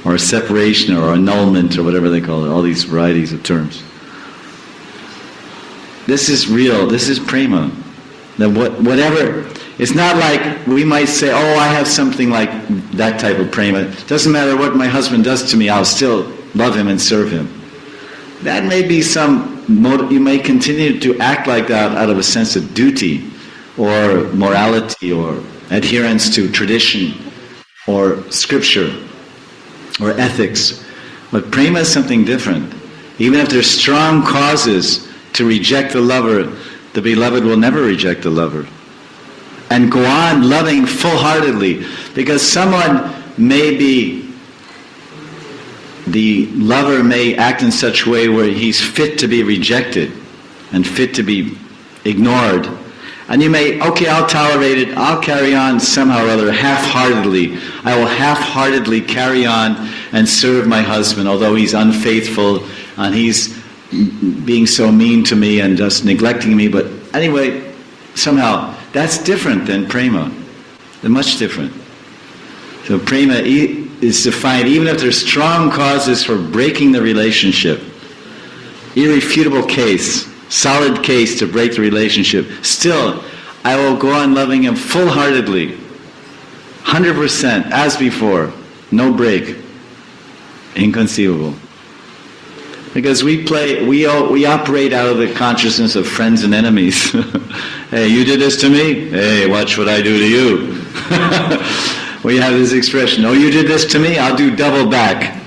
or separation, or annulment, or whatever they call it. All these varieties of terms. This is real. This is prema. That whatever. It's not like we might say, oh, I have something like that type of prema. It doesn't matter what my husband does to me, I'll still love him and serve him. That may be you may continue to act like that out of a sense of duty or morality or adherence to tradition or scripture or ethics. But prema is something different. Even if there's strong causes to reject the lover, the beloved will never reject the lover. And go on loving full-heartedly. Because the lover may act in such a way where he's fit to be rejected and fit to be ignored. And you may, okay, I'll tolerate it, I'll carry on somehow or other, half-heartedly. I will half-heartedly carry on and serve my husband, although he's unfaithful and he's being so mean to me and just neglecting me. But anyway, somehow, that's different than prema. They're much different. So prema is defined, even if there's strong causes for breaking the relationship, irrefutable case, solid case to break the relationship, still, I will go on loving him full-heartedly, 100%, as before, no break. Inconceivable. Because we operate out of the consciousness of friends and enemies. Hey, you did this to me? Hey, watch what I do to you. We have this expression, oh, you did this to me? I'll do double back.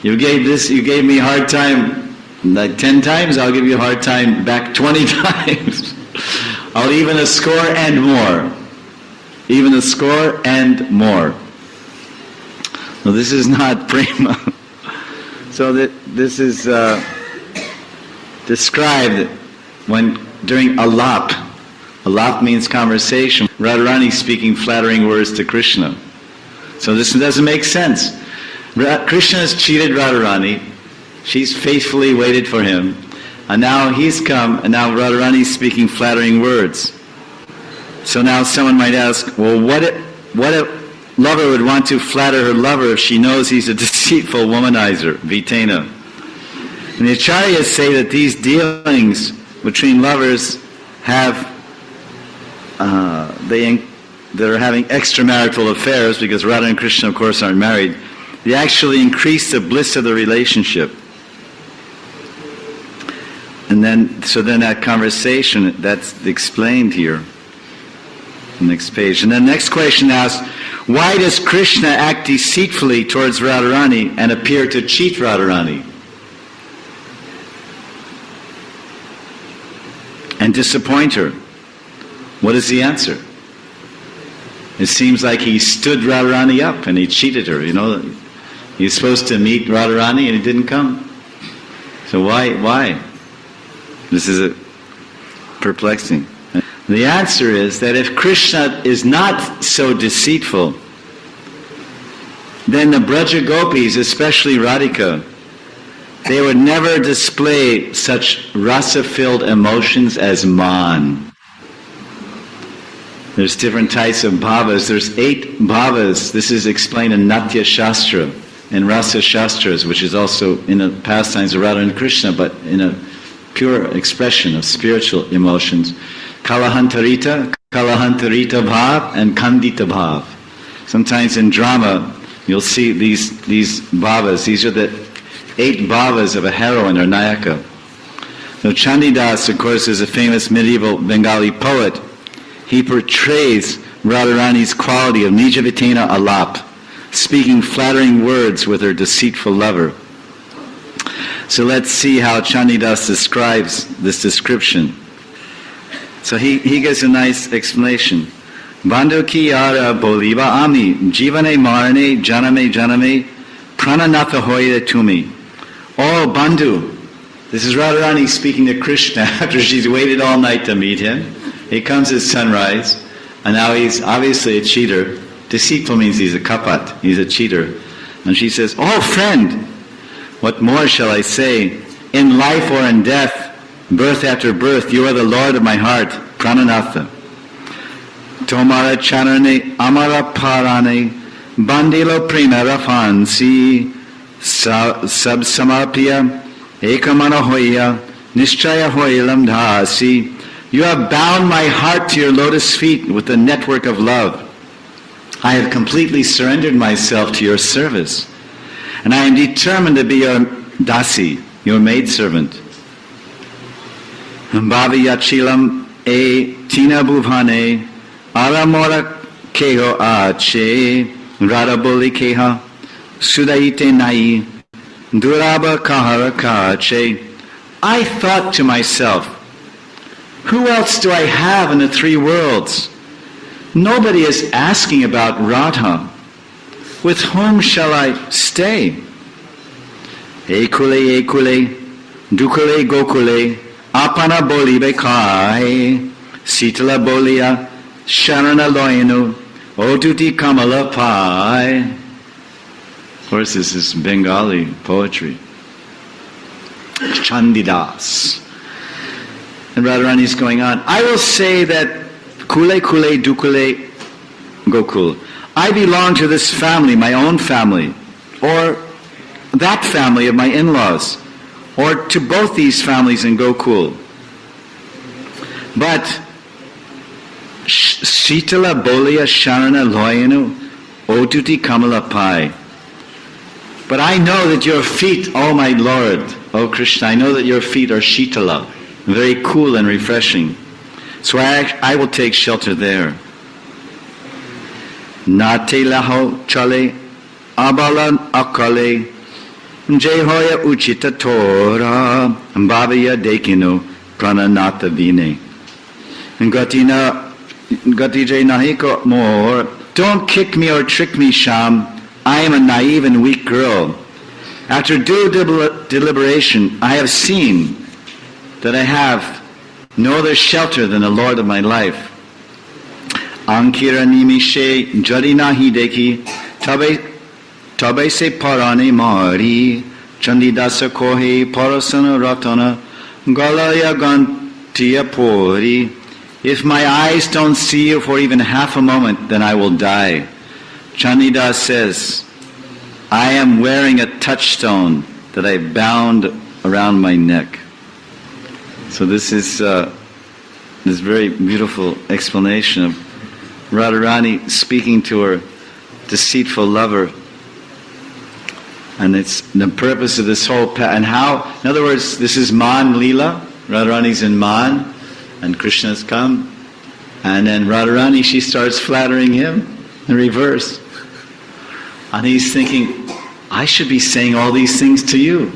You gave me a hard time like 10 times, I'll give you a hard time back 20 times. I'll even a score and more. Even a score and more. No, this is not prema. So this is described during alap. Alap means conversation. Radharani speaking flattering words to Krishna. So this doesn't make sense. Krishna has cheated Radharani. She's faithfully waited for him. And now he's come, and now Radharani is speaking flattering words. So now someone might ask, well, what if lover would want to flatter her lover if she knows he's a deceitful womanizer, vitena? And the acharyas say that these dealings between lovers that are having extramarital affairs, because Radha and Krishna of course aren't married, they actually increase the bliss of the relationship. And then that conversation, that's explained here. Next page. And then the next question asks, why does Krishna act deceitfully towards Radharani and appear to cheat Radharani? And disappoint her? What is the answer? It seems like he stood Radharani up and he cheated her. You know, he's supposed to meet Radharani and he didn't come. So why? This is perplexing. The answer is that if Krishna is not so deceitful, then the Braja Gopis, especially Radhika, they would never display such rasa-filled emotions as man. There's different types of bhavas. There's 8 bhavas. This is explained in Natya Shastra and Rasa Shastras, which is also in the pastimes of Radha and Krishna, but in a pure expression of spiritual emotions. Kalahantarita bhav, and Kandita bhav. Sometimes in drama, you'll see these bhavas. These are the 8 bhavas of a heroine or nayaka. Now Chandidas, of course, is a famous medieval Bengali poet. He portrays Radharani's quality of Nijavitena alap, speaking flattering words with her deceitful lover. So let's see how Chandidas describes this description. So he gives a nice explanation. Bandhu ki yara boliva ami, jivane marane janame prananatha hoya tumi. Oh Bandhu, this is Radharani speaking to Krishna after she's waited all night to meet him. He comes at sunrise, and now he's obviously a cheater. Deceitful means he's a kapat, he's a cheater. And she says, oh friend, what more shall I say? In life or in death, birth after birth, you are the Lord of my heart, Prananatha. Tomara charane amara parane, bandilo prema rafansi, sab samarpya, ekamana hoya, nischaya hoilam dhasi. You have bound my heart to your lotus feet with the network of love. I have completely surrendered myself to your service. And I am determined to be your dasi, your maidservant. Bhaviyachilam e tina bhuvane aramora keho ache radaboli keha sudaite nai duraba kahara kache. I thought to myself, who else do I have in the 3 worlds? Nobody is asking about Radha. With whom shall I stay? Ekule, dukule, gokule, apana boli bekai, sitala bolia, sharana loyenu, oduti kamala pai. Of course, this is Bengali poetry. Chandidas. And Radharani is going on. I will say that kule, dukule, gokul. I belong to this family, my own family, or that family of my in-laws, or to both these families in Gokul. But Shitala Bolia Sharana Loyanu Otuti Kamala Pai. But I know that your feet, oh my Lord, oh Krishna, I know that your feet are Shitala, very cool and refreshing. So I will take shelter there. Nate laho chale abalan akale jehoya uchita tora bhavaya dekino prananata vine gatina gatije nahiko more. Don't kick me or trick me, Sham. I am a naive and weak girl. After due deliberation, I have seen that I have no other shelter than the Lord of my life. Ankira nimishe jarina hideki tabe se parane mari chandidasa kohe parasana ratana galaya gantiya pori. If my eyes don't see you for even half a moment, then I will die. Chandidas says, I am wearing a touchstone that I bound around my neck. So this is this very beautiful explanation of Radharani speaking to her deceitful lover. And it's the purpose of this whole and how, in other words, this is Man Leela. Radharani's in Man, and Krishna's come. And then Radharani, she starts flattering him in reverse. And he's thinking, I should be saying all these things to you.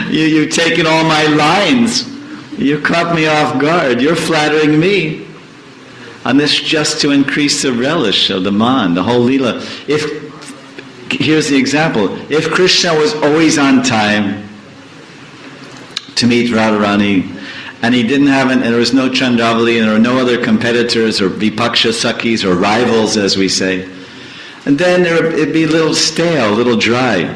You've taken all my lines. You caught me off guard. You're flattering me. And this just to increase the relish of the man, the whole Leela. Here's the example. If Krishna was always on time to meet Radharani, and he didn't have and there was no Chandravali, and there were no other competitors or Vipaksha Sakhis or rivals, as we say, and then it'd be a little stale, a little dry.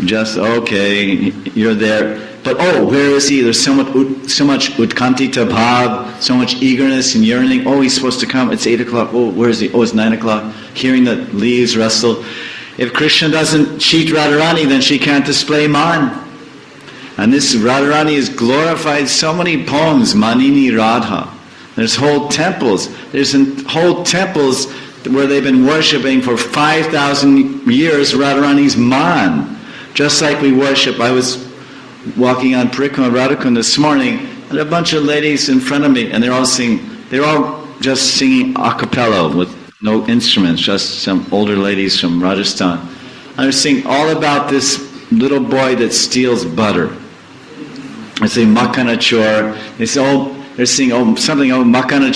Just, okay, you're there. But where is he? There's so much utkantita bhav, so much eagerness and yearning. Oh, he's supposed to come. It's 8 o'clock. Oh, where is he? Oh, it's 9 o'clock. Hearing the leaves rustle. If Krishna doesn't cheat Radharani, then she can't display man. And this Radharani is glorified so many poems, Manini Radha. There's whole temples. There's whole temples where they've been worshipping for 5,000 years Radharani's man. Just like we worship. I was walking on Parikrama Radhakund this morning, and a bunch of ladies in front of me, and they're all just singing a cappella with no instruments, just some older ladies from Rajasthan. And they're singing all about this little boy that steals butter. I say, Makana Chor. They say, they're singing, something, Makana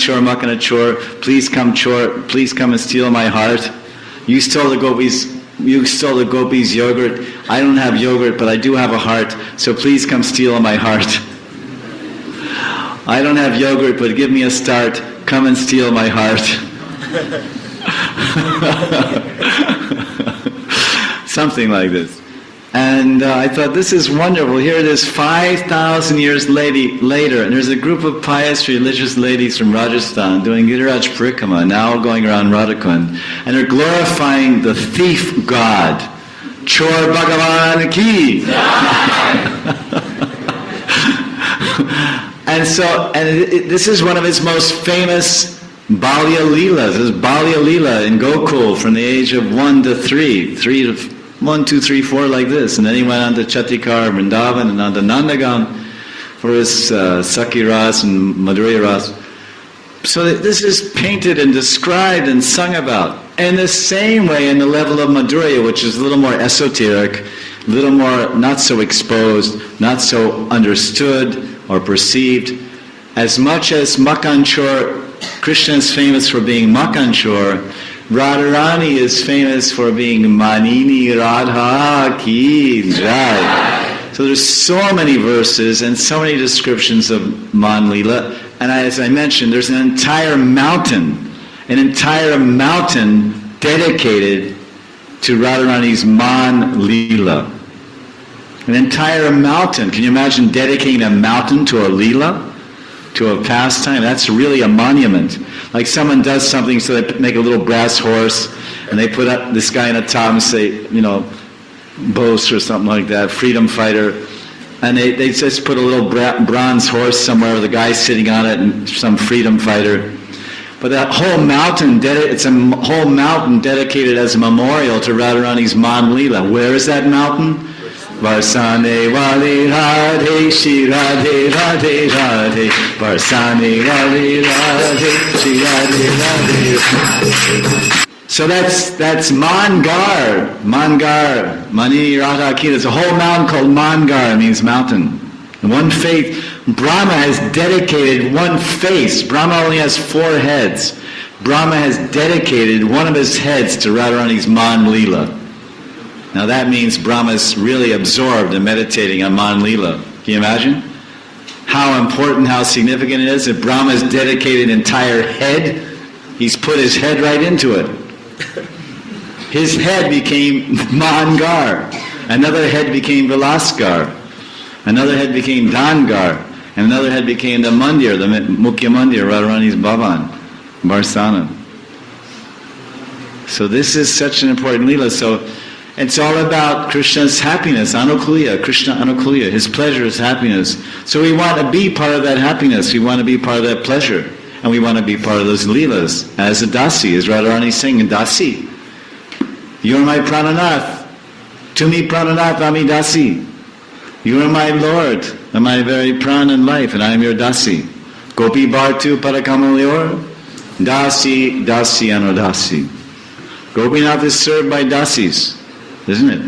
Chor, please come and steal my heart. You stole the gopis' yogurt. I don't have yogurt, but I do have a heart, so please come steal my heart. I don't have yogurt, but give me a start. Come and steal my heart. Something like this. And I thought, this is wonderful. Here it is 5,000 years later, and there's a group of pious religious ladies from Rajasthan doing Giriraj Parikrama, now going around Radhakund, and they're glorifying the thief god, Chor Bhagavan Ki. This is one of his most famous Balya Leelas. This is Balya Leela in Gokul from the age of 1 to 3. 1, 2, 3, 4 like this. And then he went on to Chatikar, Vrindavan, and on to Nandagam for his Sakhi Ras and Madhurya Ras. So this is painted and described and sung about. In the same way, in the level of Madhurya, which is a little more esoteric, a little more not so exposed, not so understood or perceived, as much as Makanchor, Krishna is famous for being Makanchor, Radharani is famous for being Manini Radha Ki Jai. So there's so many verses and so many descriptions of Man Leela. And as I mentioned, there's an entire mountain dedicated to Radharani's Man Leela. An entire mountain. Can you imagine dedicating a mountain to a Leela? To a pastime? That's really a monument. Like someone does something, so they make a little brass horse, and they put up this guy in the top and say, boast or something like that, freedom fighter, and they just put a little bronze horse somewhere with a guy sitting on it and some freedom fighter. But that whole mountain, it's a whole mountain dedicated as a memorial to Radharani's Man Leela. Where is that mountain? Varsane Vale Radhe Shri Radhe Radhe Radhe Varsane Vale Radhe Shri Radhe Radhe. So that's Mangar, Mani Radha Ki. There's a whole mountain called Mangar, means mountain. One faith. Brahma has dedicated one face. Brahma only has 4 heads. Brahma has dedicated one of his heads to Radharani's Man Leela. Now that means Brahma is really absorbed in meditating on Man Leela. Can you imagine? How important, how significant it is that Brahma has dedicated an entire head. He's put his head right into it. His head became Mangar. Another head became Vilaskar. Another head became Dangar. And another head became the Mandir, the Mukhya Mandir, Radharani's Bhavan, Barsana. So this is such an important Leela. So it's all about Krishna's happiness, Anukulya, Krishna Anukulya, his pleasure is happiness. So we want to be part of that happiness, we want to be part of that pleasure, and we want to be part of those Leelas. As a Dasi, as Radharani singing, Dasi, you are my Prananath, to me Prananath, Ami Dasi. You are my Lord, and my very pran and life, and I am your Dasi. Gopi Bhartu Parakamalior, Dasi, Dasi, Anodasi. Gopinath is served by Dasis. Isn't it?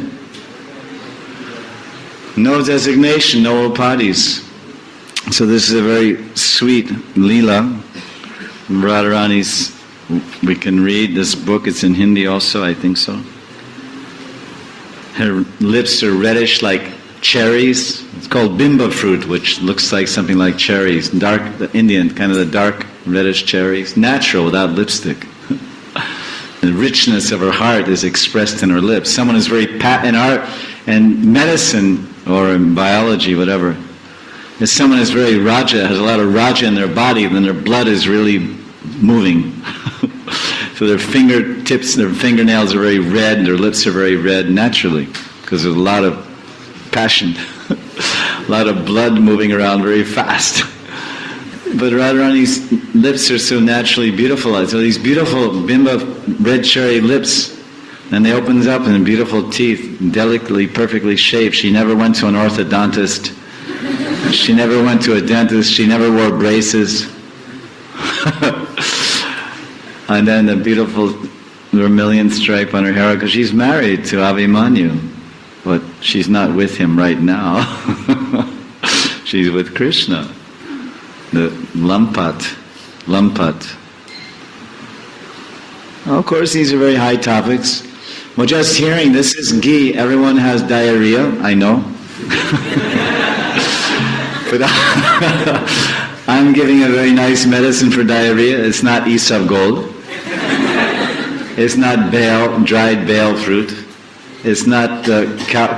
No designation, no upadhis. So this is a very sweet Leela. Radharani's, we can read this book, it's in Hindi also, I think so. Her lips are reddish like cherries. It's called bimba fruit, which looks like something like cherries. Dark, the Indian, kind of the dark reddish cherries. Natural, without lipstick. The richness of her heart is expressed in her lips. Someone is very in art and medicine or in biology, whatever. If someone is very raja, has a lot of raja in their body, then their blood is really moving. So their fingertips, their fingernails are very red, their lips are very red naturally, because there's a lot of passion, a lot of blood moving around very fast. But Radharani's lips are so naturally beautiful. So these beautiful bimba red cherry lips, and they opens up and beautiful teeth, delicately, perfectly shaped. She never went to an orthodontist. She never went to a dentist. She never wore braces. And then the beautiful vermilion stripe on her hair, because she's married to Abhimanyu, but she's not with him right now. She's with Krishna. The Lampat. Of course, these are very high topics. Well, just hearing this is ghee. Everyone has diarrhea, I know. But I'm giving a very nice medicine for diarrhea. It's not Isab gold. It's not bale, dried bale fruit. It's not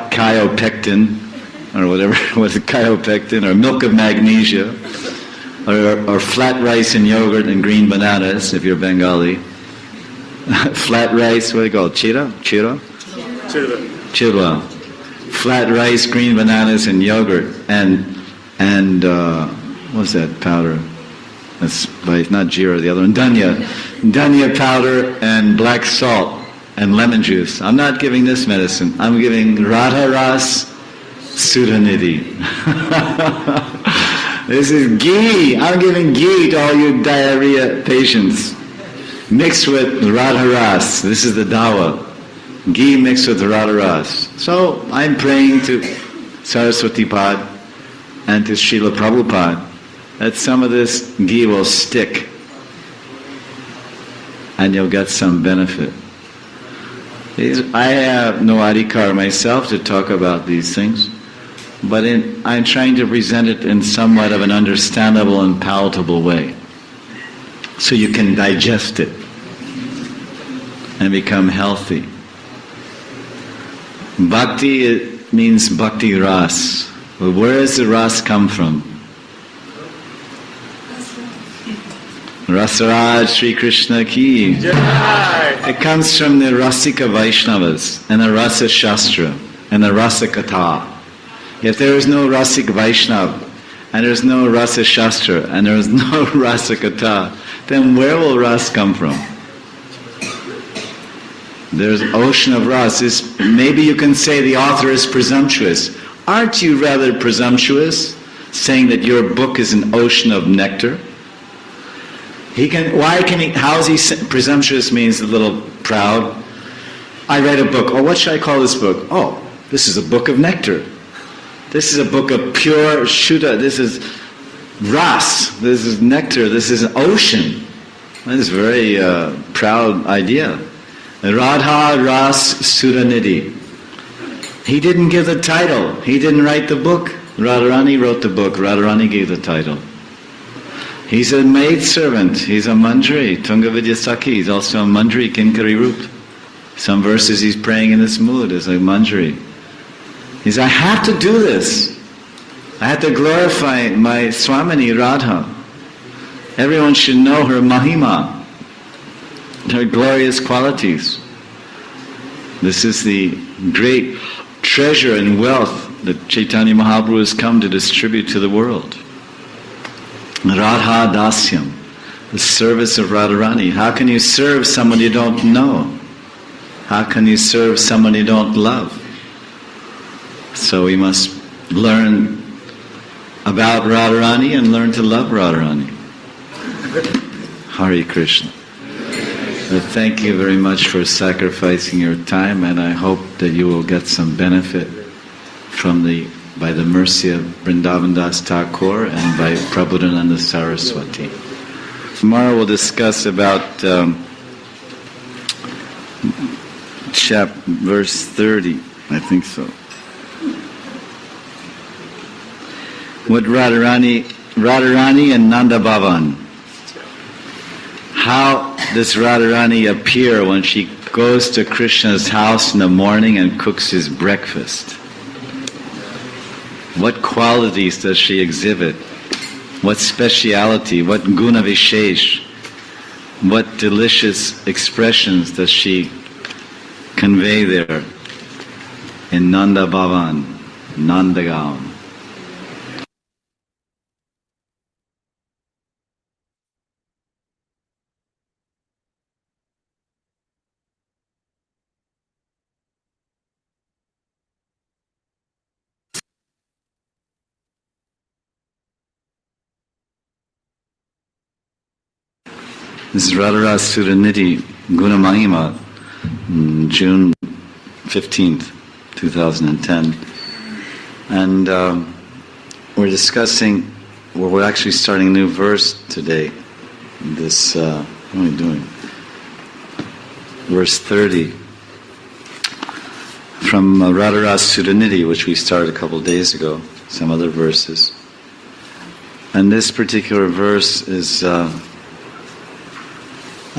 chiopectin, or whatever, what's it, chiopectin, or milk of magnesia, or flat rice and yogurt and green bananas, if you're Bengali. Flat rice, what do you call it, chira? Chirwa. Flat rice, green bananas, and yogurt, and what's that powder? That's not jeera, the other one, Danya powder and black salt and lemon juice. I'm not giving this medicine. I'm giving Radha Ras Sudhanidhi. This is ghee. I'm giving ghee to all you diarrhea patients. Mixed with Radha Ras. This is the dawa. Ghee mixed with Radha Ras. So I'm praying to Saraswati Pad and to Srila Prabhupada that some of this ghee will stick and you'll get some benefit. I have no adhikar myself to talk about these things, but I'm trying to present it in somewhat of an understandable and palatable way, so you can digest it and become healthy. Bhakti means bhakti ras. Well, where does the ras come from? Rasaraj Sri Krishna ki. It comes from the Rasika Vaishnavas and the Rasa Shastra and the Rasa Katha. If there is no Rasik Vaishnav and there is no Rasa Shastra and there is no Rasa Katha, then where will Ras come from? There's an ocean of Ras. Maybe you can say the author is presumptuous. Aren't you rather presumptuous, saying that your book is an ocean of nectar? How is he presumptuous? Means a little proud. I read a book. Oh, what should I call this book? Oh, this is a book of nectar. This is a book of pure Shuddha. This is Ras. This is nectar. This is an ocean. That is a very proud idea. Radha Ras Sudhanidhi. He didn't give the title. He didn't write the book. Radharani wrote the book. Radharani gave the title. He's a maidservant. He's a mandri. Tunga Vidyasaki. He's also a mandri, Kinkari Rup. Some verses he's praying in this mood as a mandri. He says, I have to do this. I have to glorify my Swamini Radha. Everyone should know her mahima, her glorious qualities. This is the great treasure and wealth that Chaitanya Mahaprabhu has come to distribute to the world. Radha Dasyam, the service of Radharani. How can you serve someone you don't know? How can you serve someone you don't love? So we must learn about Radharani and learn to love Radharani. Hare Krishna. Well, thank you very much for sacrificing your time, and I hope that you will get some benefit by the mercy of Vrindavan Das Thakur and by Prabhupada Saraswati. Tomorrow we'll discuss about verse 30, I think so. With Radharani and Nanda Bhavan. How this Radharani appear when she goes to Krishna's house in the morning and cooks his breakfast? What qualities does she exhibit? What speciality? What guna vishesh? What delicious expressions does she convey there in Nanda Bhavan, Nandagaon? This is Radharasa Suranidhi Guna Mahima, June 15th, 2010. And we're discussing, well, we're actually starting a new verse today. This, what are we doing? Verse 30. From Radharasa Suranidhi, which we started a couple of days ago, some other verses. And this particular verse is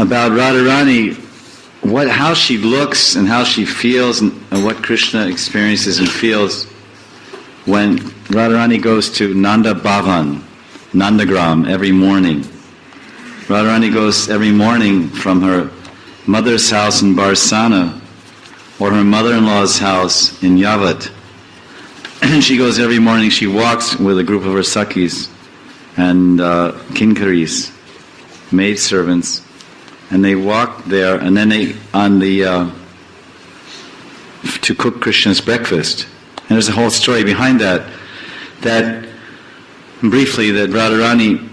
about Radharani, how she looks and how she feels and what Krishna experiences and feels when Radharani goes to Nanda Bhavan, Nandagram, every morning. Radharani goes every morning from her mother's house in Barsana or her mother-in-law's house in Yavat. And she goes every morning, she walks with a group of her Sakhis and Kinkaris, maidservants, and they walk there, and then they to cook Krishna's breakfast. And there's a whole story behind that. That briefly, that Radharani,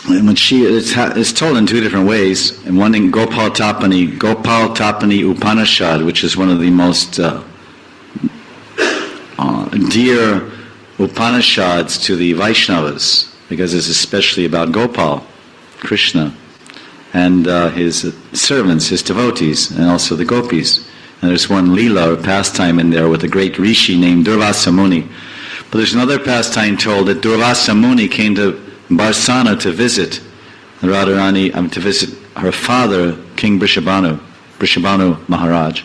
when it's told in two different ways. And one in Gopal Tapani Upanishad, which is one of the most dear Upanishads to the Vaishnavas, because it's especially about Gopal, Krishna, and his servants, his devotees, and also the gopis. And there's one lila or pastime in there with a great rishi named Durvasa Muni. But there's another pastime told that Durvasa Muni came to Barsana to visit Radharani, to visit her father, King Brishabhanu Maharaj,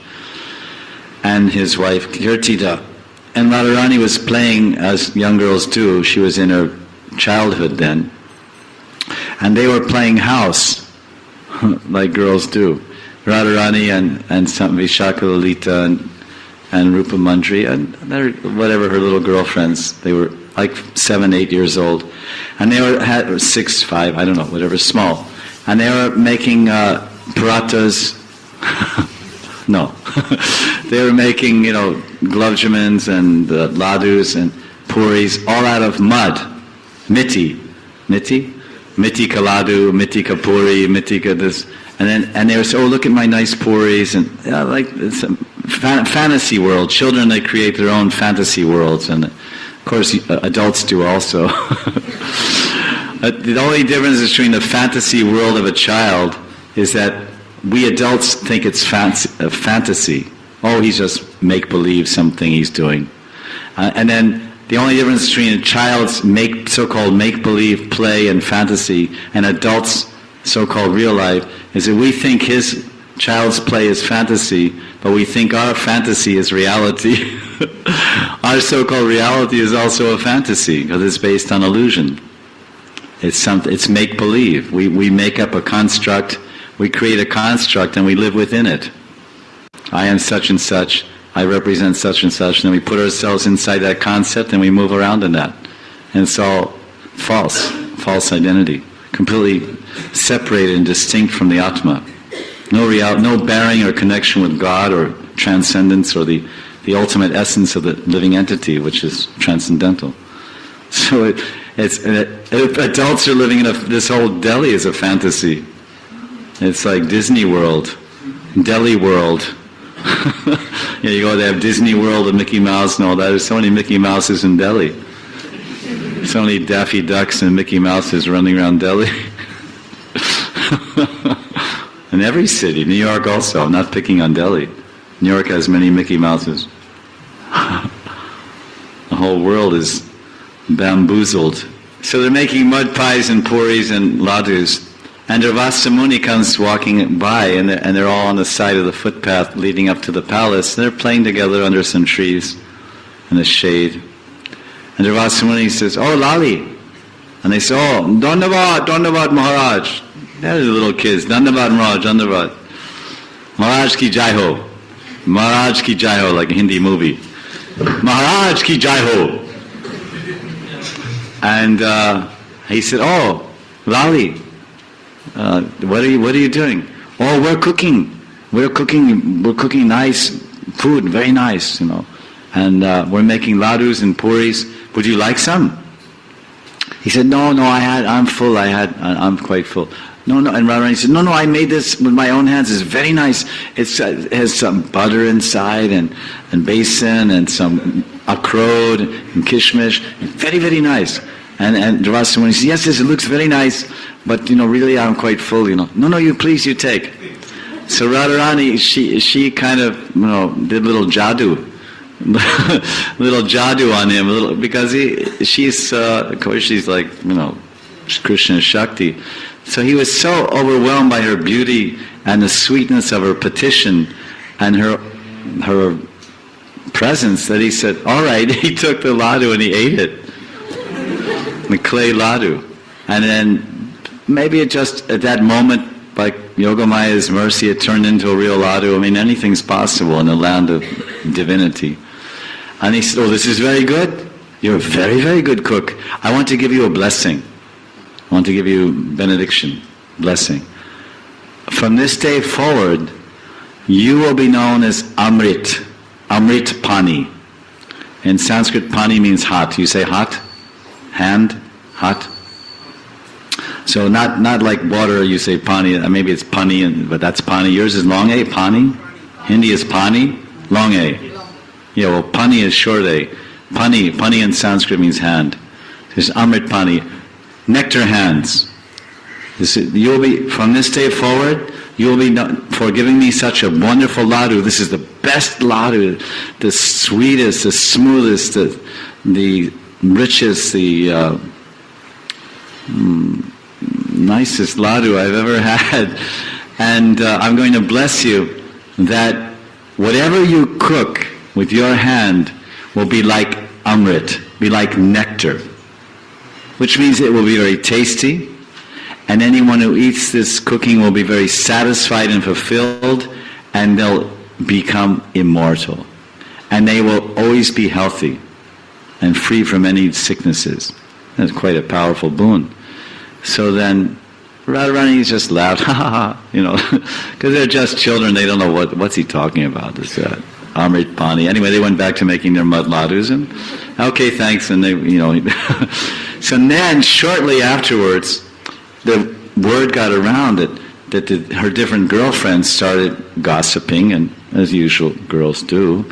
and his wife Kirtida. And Radharani was playing, as young girls do, she was in her childhood then, and they were playing house, like girls do. Radharani and some Vishaka Lalita and Rupa Mandri and whatever her little girlfriends, they were like 7, 8 years old, and they had 6, 5, I don't know, whatever, small, and they were making parathas. No, they were making glove jamans and ladus and puris all out of mud, miti ka ladu, miti ka puri, miti ka this. And they were saying, oh, look at my nice puris, and like it's a fantasy world. Children, they create their own fantasy worlds, and of course adults do also. The only difference between the fantasy world of a child is that we adults think it's fantasy. Oh, he's just make-believe something he's doing. And then the only difference between a child's so-called make-believe play and fantasy and adults' so-called real life is that we think his child's play is fantasy, but we think our fantasy is reality. Our so-called reality is also a fantasy because it's based on illusion. It's make-believe. We make up a construct, we create a construct, and we live within it. I am such and such, I represent such and such, and then we put ourselves inside that concept and we move around in that. And it's all false identity, completely separated and distinct from the Atma. No bearing or connection with God or transcendence or the ultimate essence of the living entity, which is transcendental. So adults are living in this whole Delhi is a fantasy. It's like Disney World, Delhi World. You go, they have Disney World and Mickey Mouse and all that. There's so many Mickey Mouses in Delhi. So many Daffy Ducks and Mickey Mouses running around Delhi. In every city, New York also, I'm not picking on Delhi. New York has many Mickey Mouses. The whole world is bamboozled. So they're making mud pies and puris and ladus. And Durvasa Muni comes walking by, and they're all on the side of the footpath leading up to the palace. They're playing together under some trees in the shade. And Durvasa Muni says, "Oh, Lali." And they say, "Oh, Dandavad, Dandavad Maharaj." They're the little kids. Dandavad Maharaj, Dandavad. Maharaj ki jai ho. Maharaj ki jai ho, like a Hindi movie. Maharaj ki jai ho. And he said, "Oh, Lali, what are you doing?" "Oh, we're cooking. We're cooking nice food, very nice, And we're making ladus and puris. Would you like some?" He said, No, I'm full. I'm quite full. No. And Radharani said, No, I made this with my own hands. It's very nice. It has some butter inside and besan and some akrod and kishmish. Very, very nice. And Durvasa Muni said, Yes, it looks very nice, but really I'm quite full. No, you take. So Radharani, she kind of did little jadoo. Little jadoo on him, because she's of course she's like Krishna Shakti, so he was so overwhelmed by her beauty and the sweetness of her petition and her presence that he said, "All right." He took the ladu and he ate it, the clay ladu, and then maybe it just at that moment, by Yogamaya's mercy, it turned into a real ladu. I mean, anything's possible in the land of divinity. And he said, "Oh, this is very good. You're a very, very good cook. I want to give you a blessing. I want to give you benediction, blessing. From this day forward, you will be known as Amrit, Amrit Pani. In Sanskrit, Pani means hot. You say hot? Hand? Hot? So not like water, you say Pani. Maybe it's Pani, but that's Pani. Yours is long A, Pani. Hindi is Pani, long A. Yeah, well, Pani is short A. Pani in Sanskrit means hand. There's Amrit Pani, nectar hands. You'll be, from this day forward, you'll be for giving me such a wonderful ladu. This is the best ladu, the sweetest, the smoothest, the richest, the nicest ladu I've ever had. And I'm going to bless you that whatever you cook with your hand will be like amrit, be like nectar, which means it will be very tasty, and anyone who eats this cooking will be very satisfied and fulfilled, and they'll become immortal, and they will always be healthy and free from any sicknesses. That's quite a powerful boon. So then Radharani just laughed, ha ha ha, because they're just children. They don't know what's he talking about. This Amrit Pani. Anyway, they went back to making their mud ladus, and okay, thanks. And they, so then shortly afterwards, the word got around that her different girlfriends started gossiping, and as usual, girls do.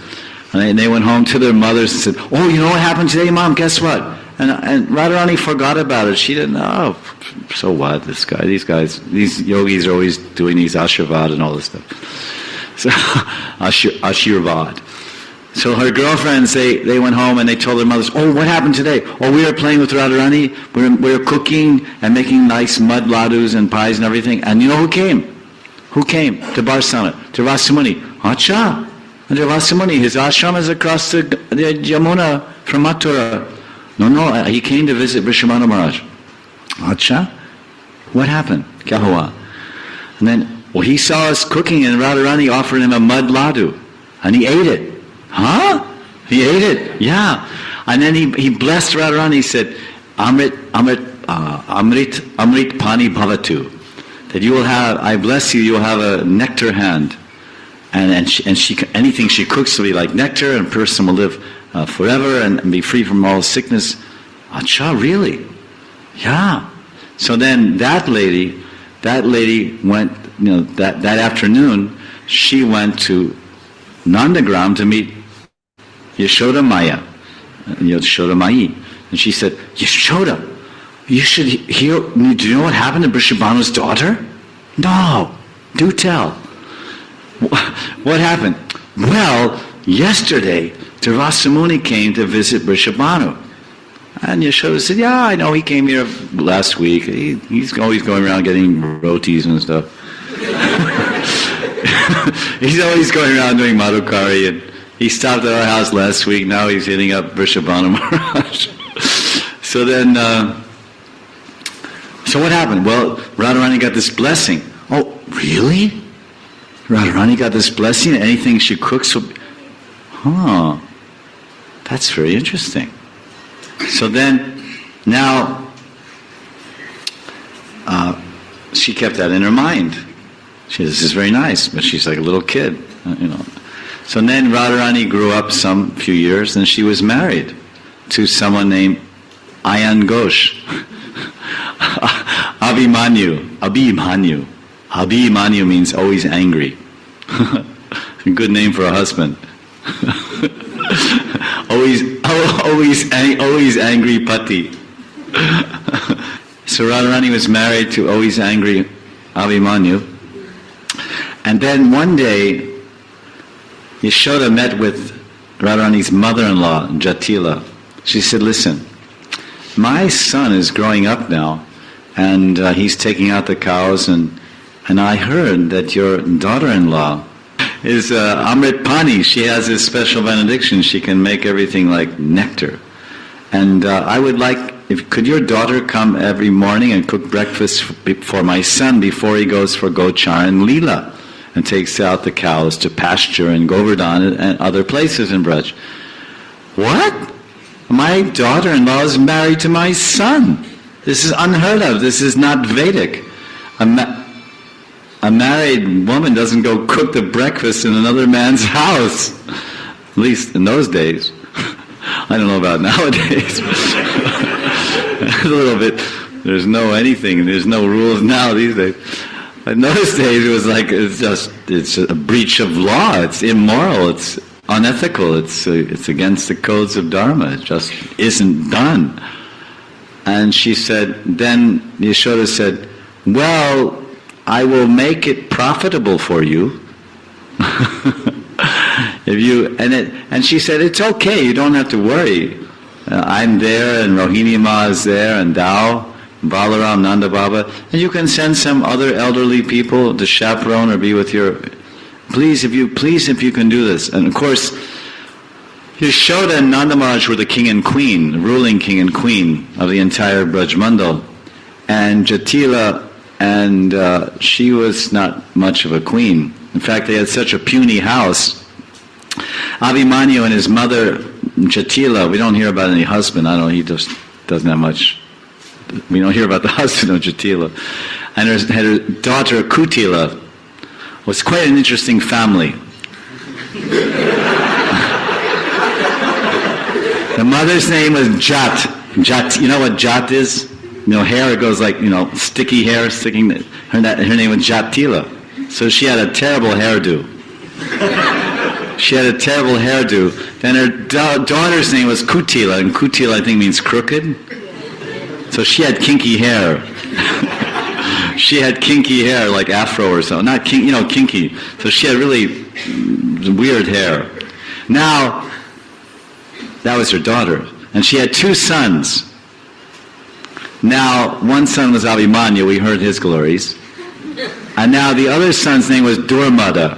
And they went home to their mothers and said, "Oh, you know what happened today, Mom? Guess what?" And Radharani forgot about it. She didn't know. Oh, so what? These yogis are always doing these ashirvad and all this stuff. So ashirvad. So her girlfriends, they went home and they told their mothers, "Oh, what happened today? Oh, we were playing with Radharani. We were cooking and making nice mud ladus and pies and everything. And you know who came? Who came to Barsana? To Durvasa Muni. Acha. And Durvasa Muni, his ashram is across the Yamuna from Mathura. No, he came to visit Vrishabhanu Maharaj. Acha? What happened? Kya hua?" And then, he saw us cooking and Radharani offered him a mud ladu. And he ate it. Huh? He ate it? Yeah. And then he blessed Radharani. He said, Amrit Pani Bhavatu. That you will have, I bless you, you will have a nectar hand. And she, anything she cooks will be like nectar, and a person will live forever and be free from all sickness. Acha, really? Yeah. So then that lady went, that afternoon, she went to Nandagram to meet Yashoda Maya, Yashoda Mai. And she said, "Yashoda, you should hear, do you know what happened to Vrishabhanu's daughter?" "No, do tell." "What happened?" "Well, yesterday, Durvasa Muni came to visit Vrishabhanu. And Yashoda said, yeah, I know, he came here last week. He's always going around getting rotis and stuff. He's always going around doing Madhukari, and he stopped at our house last week, now he's hitting up Vrishabhanu Maharaj. So then, so what happened? Well, Radharani got this blessing. Oh, really? Radharani got this blessing, anything she cooks will be... Huh, that's very interesting. So then, now, she kept that in her mind. She says, this is very nice, but she's like a little kid, you know. So then Radharani grew up some few years, and she was married to someone named Ayan Ghosh. Abhimanyu. Abhimanyu means always angry. A good name for a husband. always angry pati. So Radharani was married to always angry Abhimanyu. And then one day, Yashoda met with Radharani's mother-in-law, Jatila. She said, listen, my son is growing up now, and he's taking out the cows, and I heard that your daughter-in-law is Amrit Pani. She has this special benediction. She can make everything like nectar. And I would like, could your daughter come every morning and cook breakfast for my son before he goes for Gochar and Leela, and takes out the cows to pasture in Govardhan and other places in Braj. What? My daughter-in-law is married to my son. This is unheard of. This is not Vedic. A married woman doesn't go cook the breakfast in another man's house. At least in those days. I don't know about nowadays. A little bit. There's no anything. There's no rules now these days. In those days, it was like it's a breach of law. It's immoral. It's unethical. It's against the codes of Dharma. It just isn't done. And she said, then Yashoda said, well, I will make it profitable for you. And she said, it's okay. You don't have to worry. I'm there, and Rohini Ma is there, and Dao. Balaram, Nanda Baba, and you can send some other elderly people to chaperone or be with your... Please, if you can do this. And of course, Yashoda and Nanda Maharaj were the king and queen, the ruling king and queen of the entire Braj Mandal. And Jatila, and she was not much of a queen. In fact, they had such a puny house. Abhimanyu and his mother, Jatila, we don't hear about any husband. I don't know, he just doesn't have much... We don't hear about the husband of Jatila. And her daughter, Kutila, was quite an interesting family. The mother's name was Jat. Jat, you know what Jat is? You know, hair, it goes like, you know, sticky hair sticking. Her name was Jatila. So she had a terrible hairdo. Then her daughter's name was Kutila, and Kutila I think means crooked. So she had kinky hair. She had kinky hair, like afro or so. Not kinky, you know, kinky. So she had really weird hair. Now, that was her daughter. And she had two sons. Now, one son was Abhimanyu, we heard his glories. And now the other son's name was Durmada.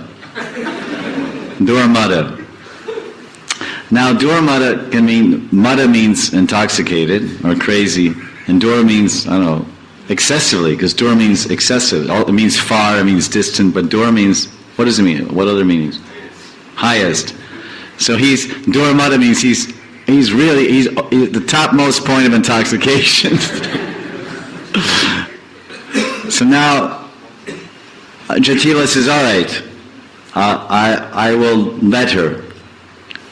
Now, Durmada can mean, Mada means intoxicated or crazy. And Dur means, I don't know, excessively, because Dur means excessive. It means far, it means distant, but Dur means, what does it mean? What other meanings? Highest. So Durmada means he's the topmost point of intoxication. So now, Jatila says, all right, I will let her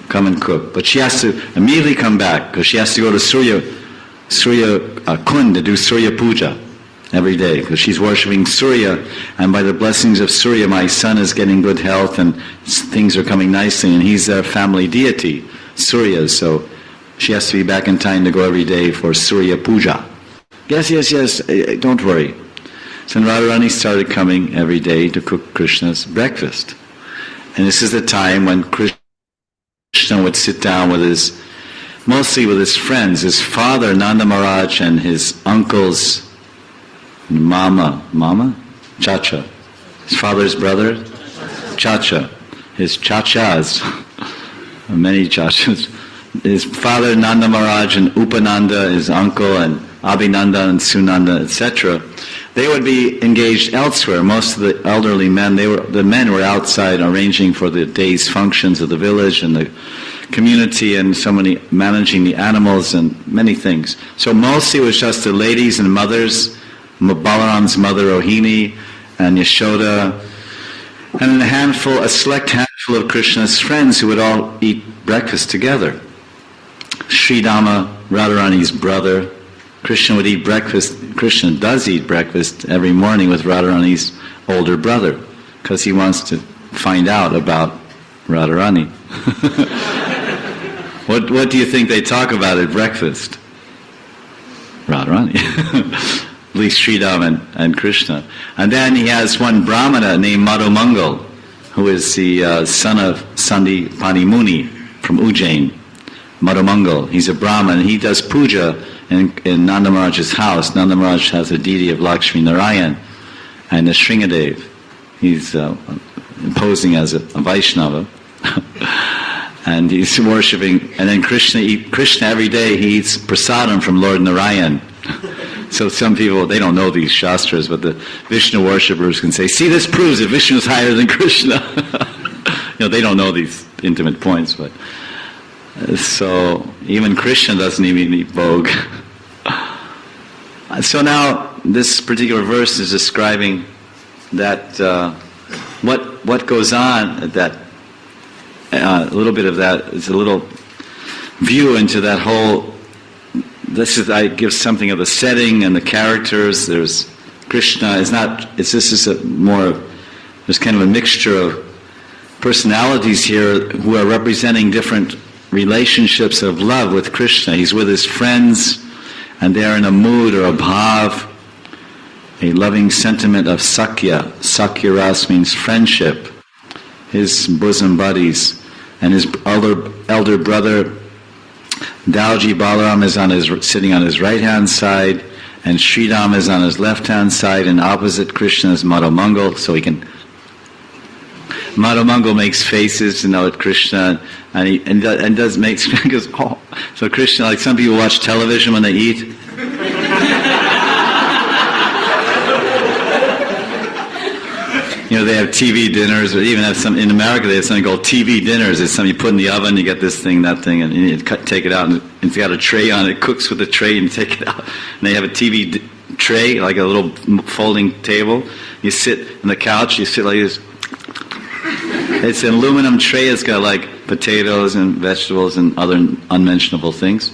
come and cook. But she has to immediately come back, because she has to go to Surya Kund to do Surya Puja every day, because she's worshipping Surya, and by the blessings of Surya my son is getting good health and things are coming nicely, and he's their family deity, Surya, so she has to be back in time to go every day for Surya Puja. Yes, don't worry. So Radharani started coming every day to cook Krishna's breakfast. And this is the time when Krishna would sit down with his mostly with his friends, his father Nanda Maharaj and his uncles Mama? Chacha. His father's brother? Chacha. His chachas, many chachas. His father Nanda Maharaj and Upananda, his uncle, and Abhinanda and Sunanda, etc. They would be engaged elsewhere. Most of the elderly men, the men were outside arranging for the day's functions of the village and the community, and so many managing the animals and many things. So mostly it was just the ladies and mothers, Balaram's mother Rohini and Yashoda, and a select handful of Krishna's friends who would all eat breakfast together. Sridama, Radharani's brother, Krishna would eat breakfast. Krishna does eat breakfast every morning with Radharani's older brother, because he wants to find out about Radharani. What do you think they talk about at breakfast? Radharani. At least Sridham and Krishna. And then he has one Brahmana named Madhumangal, who is the son of Sandipani Muni from Ujjain. Madhumangal. He's a Brahman. He does puja in Nanda Maharaj's house. Nanda Maharaj has a deity of Lakshmi Narayan and a Shringadev. He's posing as a Vaishnava. And he's worshipping. And then Krishna every day, he eats prasadam from Lord Narayan. So some people, they don't know these shastras, but the Vishnu worshippers can say, see, this proves that Vishnu is higher than Krishna. They don't know these intimate points, but so even Krishna doesn't even eat bhog. So now this particular verse is describing that what goes on. That a little bit of that is a little view into that whole. I give something of the setting and the characters. There's Krishna is not. There's kind of a mixture of personalities here who are representing different relationships of love with Krishna. He's with his friends, and they're in a mood or a bhav, a loving sentiment of sakya. Sakya ras means friendship. His bosom buddies, and his elder brother Dauji Balaram is sitting on his right hand side, and Sridham is on his left hand side, and opposite Krishna is Madhumangal, so he can. Madhumangal makes faces, at Krishna, and he goes, oh. So Krishna, like some people watch television when they eat. They have TV dinners, or even have some, in America they have something called TV dinners. It's something you put in the oven, you get this thing, that thing, and you take it out, and it's got a tray on it, it cooks with a tray, and you take it out. And they have a TV tray, like a little folding table. You sit on the couch, you sit like this. It's an aluminum tray, it's got like potatoes and vegetables and other unmentionable things.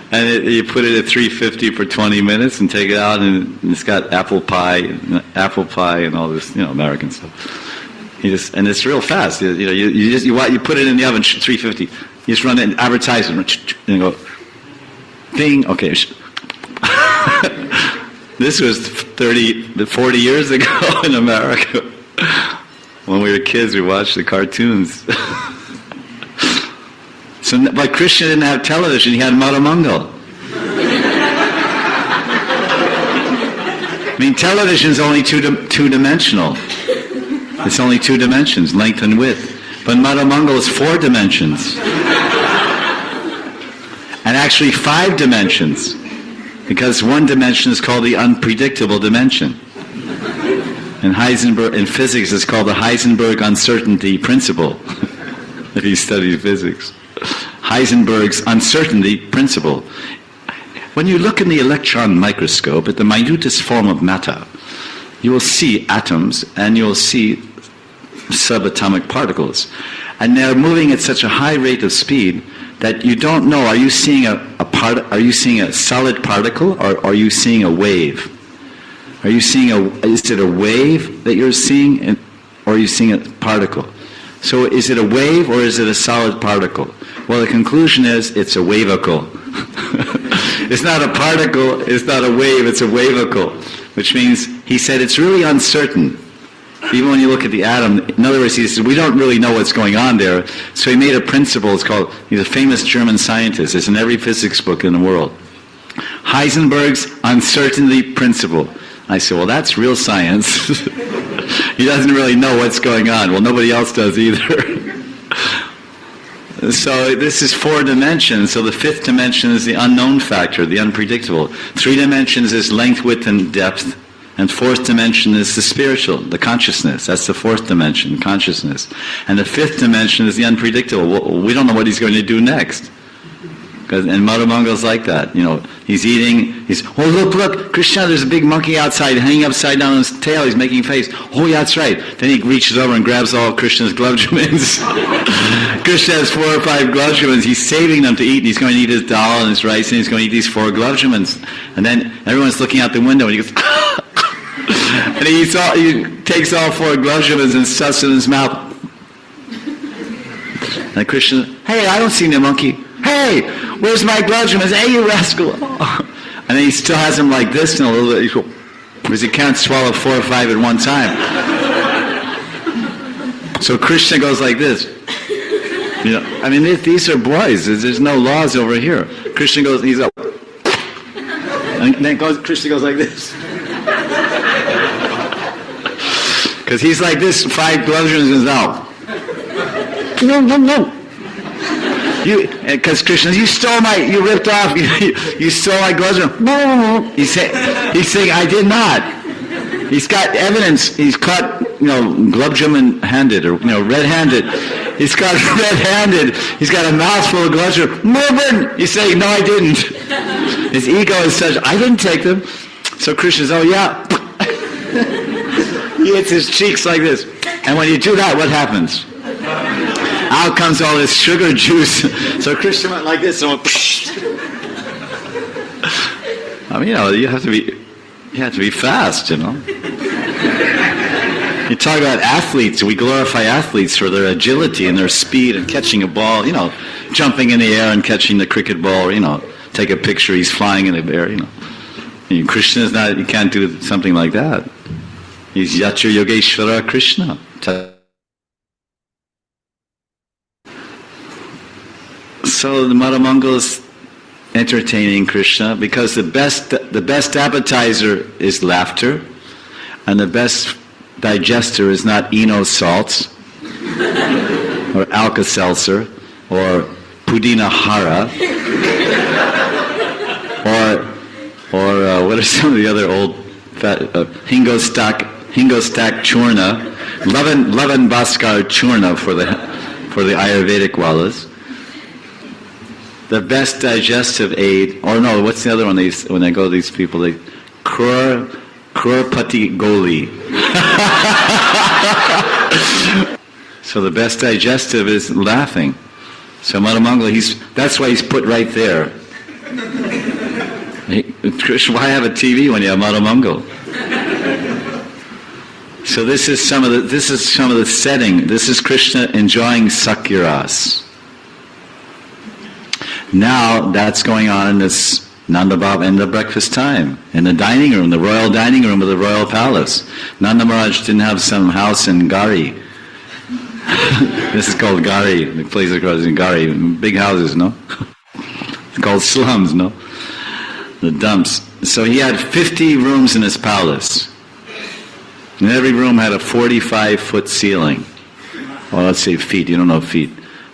And you put it at 350 for 20 minutes and take it out, and it's got apple pie and all this, American stuff. And it's real fast. You put it in the oven, 350. You just run it and advertise it, and go, ding. Okay. This was 40 years ago in America. When we were kids, we watched the cartoons. But Krishna didn't have television, he had Madhumangal. Television is only two-dimensional. It's only 2 dimensions, length and width. But Madhumangal is 4 dimensions. And actually 5 dimensions. Because 1 dimension is called the unpredictable dimension. In physics, it's called the Heisenberg uncertainty principle. If you study physics. Heisenberg's uncertainty principle. When you look in the electron microscope at the minutest form of matter, you will see atoms and you will see subatomic particles. And they're moving at such a high rate of speed that you don't know, are you seeing a solid particle, or are you seeing a wave? Is it a wave that you're seeing, or are you seeing a particle? So is it a wave or is it a solid particle? Well, the conclusion is it's a wavicle. It's not a particle, it's not a wave, it's a wavicle. Which means, he said, it's really uncertain. Even when you look at the atom, in other words, he said, we don't really know what's going on there. So he made a principle, he's a famous German scientist, it's in every physics book in the world. Heisenberg's uncertainty principle. I said, well, that's real science. He doesn't really know what's going on. Well, nobody else does either. So this is 4 dimensions. So the 5th dimension is the unknown factor, the unpredictable. 3 dimensions is length, width, and depth. And 4th dimension is the spiritual, the consciousness. That's the 4th dimension, consciousness. And the 5th dimension is the unpredictable. We don't know what he's going to do next. And Madhamangal's like that. He's eating, look, Krishna, there's a big monkey outside hanging upside down on his tail, he's making face. Oh, yeah, that's right. Then he reaches over and grabs all Krishna's gulabjamins. Krishna has 4 or 5 gulabjamins, he's saving them to eat, and he's going to eat his dal and his rice, and he's going to eat these 4 gulabjamins. And then everyone's looking out the window, and he goes, and he takes all 4 gulabjamins and stuffs in his mouth. And Krishna, hey, I don't see the monkey. Hey, where's my gulabjamins? Hey, you rascal. And then he still has him like this and a little bit, because he can't swallow 4 or 5 at one time. So Krishna goes like this. These are boys. There's no laws over here. Krishna goes, he's up. And then Krishna goes like this. Because he's like this, 5 gulabjamins in his mouth. No. Because Krishna, you ripped off, you stole my gulabjam. No. He's saying, I did not. He's got evidence. He's caught, gulabjamin-handed or red-handed. He's got red-handed. He's got a mouthful of gulabjam. Moving. He's saying, no, I didn't. His ego is such. I didn't take them. So Krishna's, oh yeah. He hits his cheeks like this. And when you do that, what happens? Out comes all this sugar juice. So Krishna went like this and went, you have to be fast, You talk about athletes. We glorify athletes for their agility and their speed and catching a ball, jumping in the air and catching the cricket ball, take a picture, he's flying in the air, Krishna is not, you can't do something like that. He's Yatra Yogeshwara Krishna. So the Madhamangal is entertaining Krishna because the best appetizer is laughter, and the best digester is not Eno salts or Alka-Seltzer or Pudina Hara or what are some of the other old Hingostak Churna, Lavan Bhaskar Churna for the Ayurvedic Wallas. The best digestive aid, or no, what's the other one? When they go to these people, they Krurpati Goli. So the best digestive is laughing. So Madhamangal, that's why he's put right there. Krishna, why have a TV when you have Madhamangal? So this is some of the setting. This is Krishna enjoying Sakyaras. Now that's going on in this Nanda Baba in the breakfast time, in the dining room, the royal dining room of the royal palace. Nanda Maharaj didn't have some house in Gari. This is called Gari. The place across in Gari, big houses, no? It's called slums, no? The dumps. So he had 50 rooms in his palace. And every room had a 45-foot ceiling. Well, let's say feet, you don't know feet.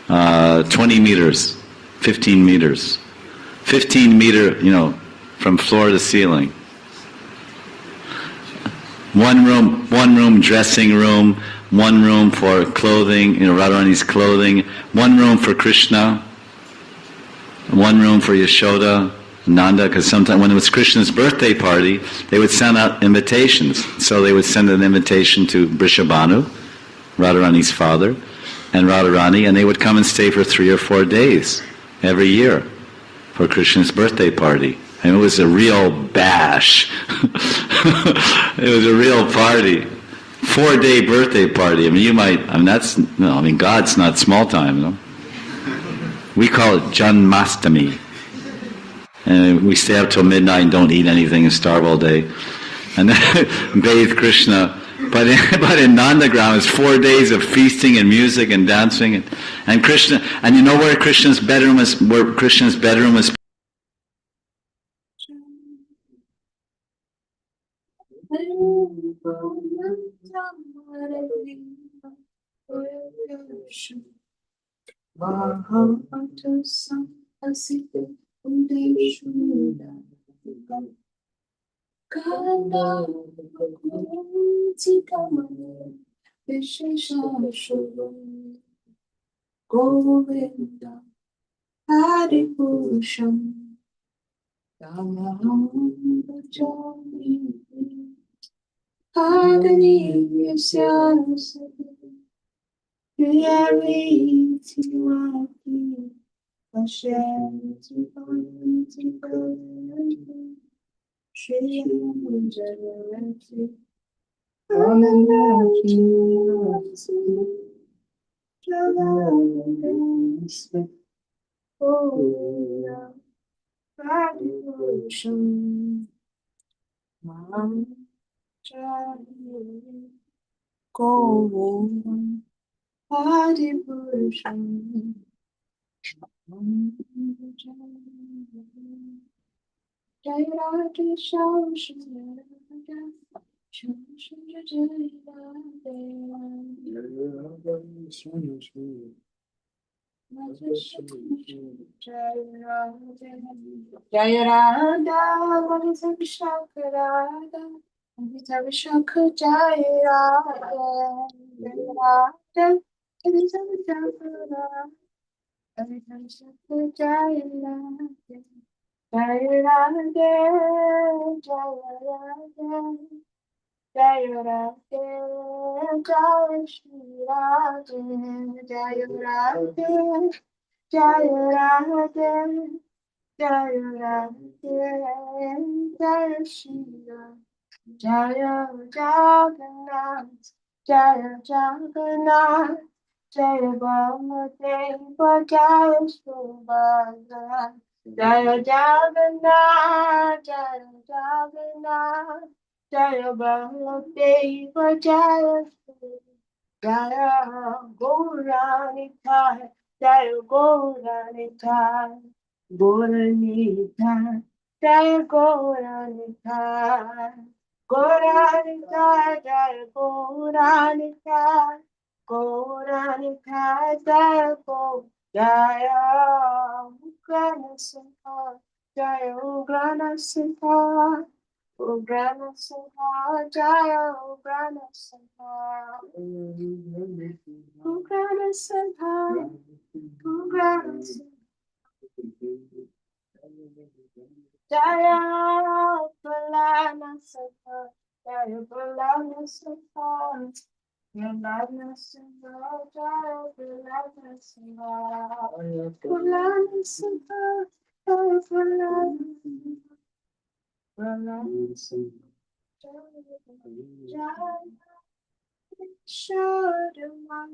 20 meters. 15 meters. 15 meter, from floor to ceiling. One room dressing room, one room for clothing, Radharani's clothing, one room for Krishna, one room for Yashoda, Nanda, because sometimes when it was Krishna's birthday party, they would send out invitations. So they would send an invitation to Vrishabhanu, Radharani's father, and Radharani, and they would come and stay for 3 or 4 days every year for Krishna's birthday party. And it was a real bash. It was a real party. 4-day birthday party. God's not small time, no? We call it Janmastami. And we stay up till midnight and don't eat anything and starve all day. And then bathe Krishna but in Nandagram, it's 4 days of feasting and music and dancing, and Krishna. And you know where Krishna's bedroom is? Where Krishna's bedroom is? Govinda Hari Purusham Tamaham Bhajami Agani Yasyasati Yari Timati Vashanti Panti Kanti Shri Jayanti Ananda Kinasi Jagannathi Govinda Hari Purusham Mam Jari Govinda Hari Purusham Jai Radha Shyam Sundar Shyam Sundar Jai Radha Jai Radha Vishakha Radha Vishakha Jai Radha Jai Radha Vishakha Radha Vishakha Jai Radha Jai Radha Jai Radha Jai Radha Jai Shri Radha Jai Radha Jai Radha Jai Radha Jai Shri Radha Jaya Jagannath Jaya Jagannath Jaya Baladeva Jaya Subhadra Jaya Jagannath Jaya Jagannath Jaya Baladeva Jaya Jaya Gauranitai Jaya Gauranitai Gauranitai Jaya Gauranitai Gauranitai Jaya Gauranitai Gauranitai Jaya Gauranitai Jaya Ugrana Simha Jaya Ugrana Simha Ugrana Simha Jaya Ugrana Simha Ugrana Simha Ugrana Simha Jaya Pulana Simha Jaya Pulana Simha Pulana Simha Jaya Pulana Simha Pulana Simha Jaya Pulana Simha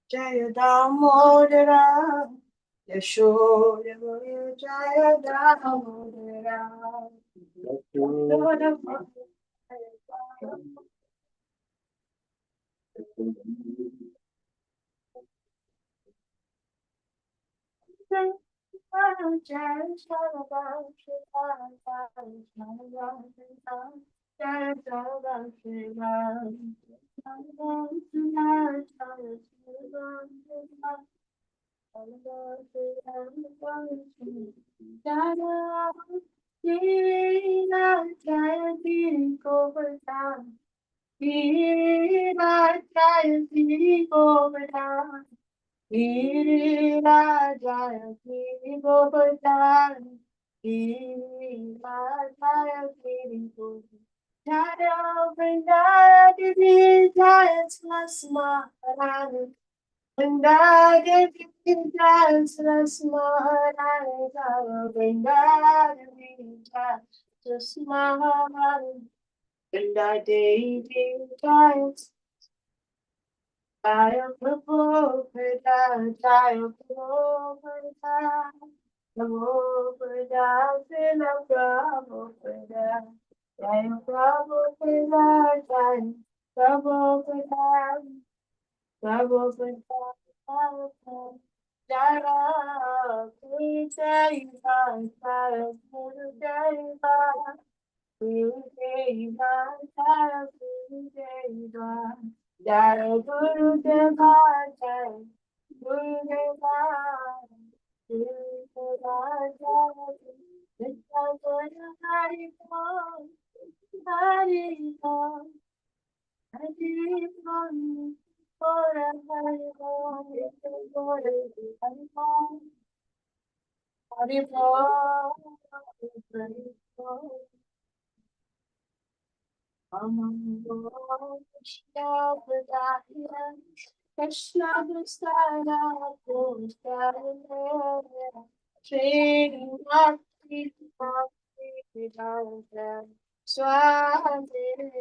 Jaya Damodara Yashodamaya Jaya Damodara And I get you dance, that's my and I just smile, and I daily dance. I am the prophet, I am the prophet, the prophet, I am the prophet, I am the prophet, Prabhupada, Prabhupada, Jaya Guru Deva, Jaya Guru Deva, Guru Deva, Jaya Guru Deva, Jaya Guru Deva, Jaya Guru Deva, Guru Deva, Jaya Krishna Guru Hari Ram, Hari Ram, Hari Ram, Hare Hare Ram, Hare Ram, Hare Ram, Hare Ram. Krishna Pradaya, Krishna Prasada, Krishna Shri Bhakti Bhakti Dhira Swami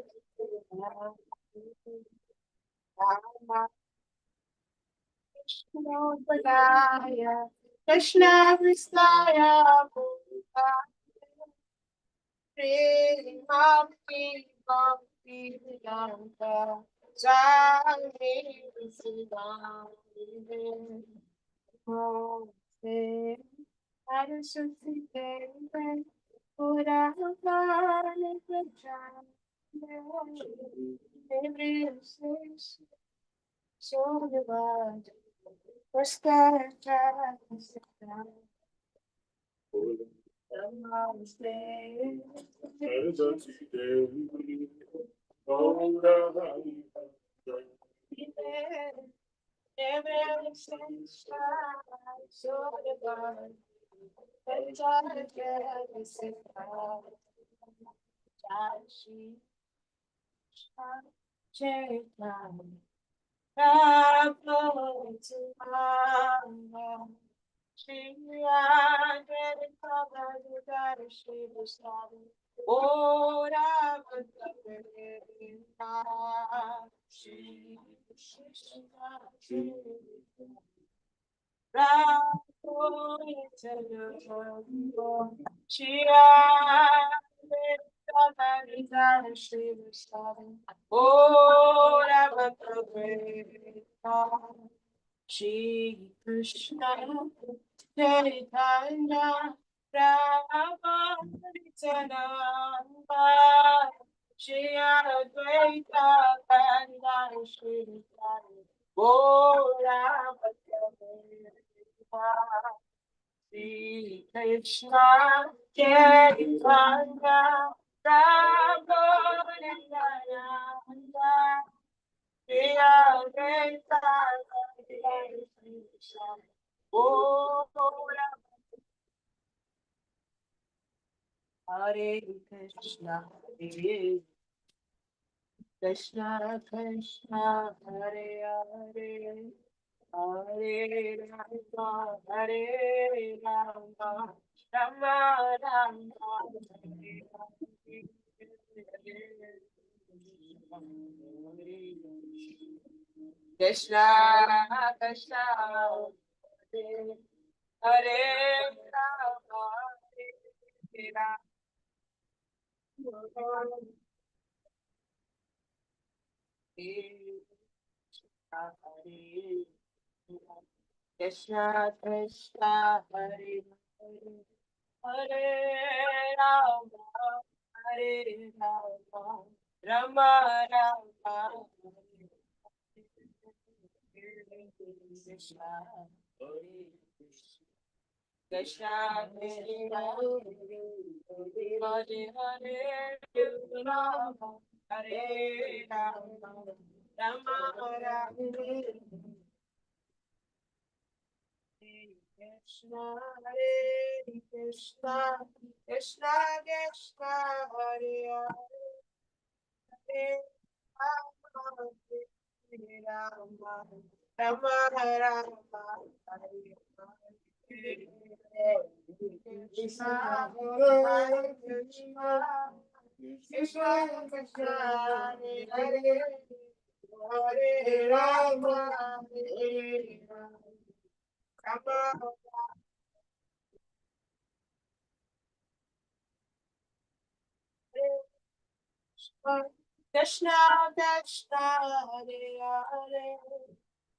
Krishna Pradaya, Krishna Prasada, Shri Bhakti Bhakti Vedanta Swami Siddhanta Namaste Saraswati Devi Purana Prajna Every station so divine Namaste Namaste Every station so divine Chaitanya, Prabhu Shri Radha Prabhu Shri Vishnu Ora Bhagavata Shri Krishna Shri Prabhu Shri Radha Shri Vishnu Ora Bhagavata Shri Krishna Chaitanya Prabhu Nityananda Shri Advaita Kanda Shri Vishnu Ora Bhagavata Shri Krishna Chaitanya Prabhu Nityananda Shri Advaita Kanda Shri Vishnu Ora Hare Krishna Hare Krishna Krishna Hare Hare Hare Rama Hare Rama Rama Rama Hare Hare Krishna Krishna Hare Hare Rama Hare Rama Krishna Krishna Hare Hare Hare Rama Hare Rama Rama Rama Hare Krishna Krishna Krishna Hare Hare Rama Hare Rama Rama Rama Krishna Hare Krishna Krishna Krishna Hare Hare Rama Hare Rama Rama Rama Hare Hare Krishna Hare Krishna Krishna Krishna Hare Hare Rama Hare Rama Hare Krishna Krishna Krishna Hare Hare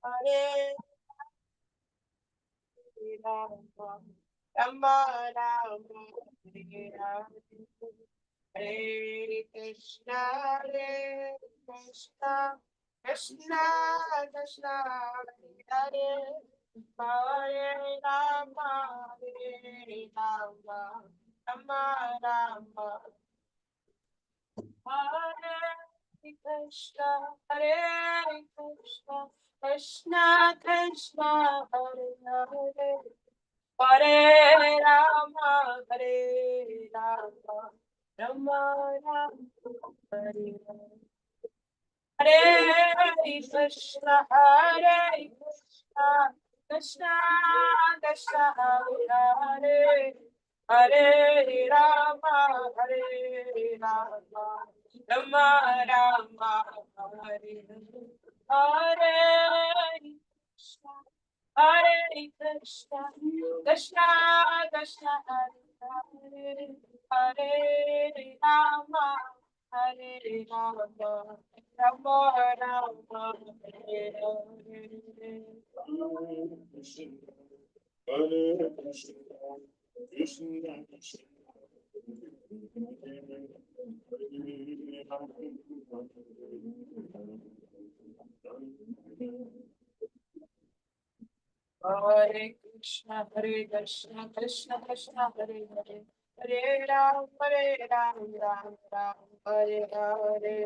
Hare Rama Rama Rama Hare Hare Hare Krishna Krishna Krishna Hare Hare Rama Hare Rama Rama Rama Hare Krishna, Hare Krishna, Krishna Krishna, Hare Hare, Hare Rama, Hare Rama, Rama Rama, Hare Hare. Hare Krishna, Hare Krishna, Krishna Krishna, Hare Hare, Hare Rama, Hare Rama, Rama Rama, Hare Hare Krishna, Hare Krishna, Krishna Krishna, Hare Hare, Hare Rama, Hare Rama, Rama Rama, Hare Hare. Hare Krishna, Hare Krishna, Krishna Krishna, Hare Hare, Hare Ram, Ram Ram, Hare Hare.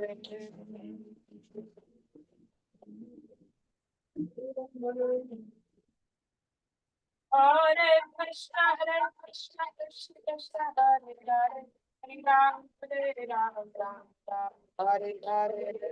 Hare Krishna, Krishna Krishna, Hare Hare, Hare Ram, Ram Ram, Hare Hare.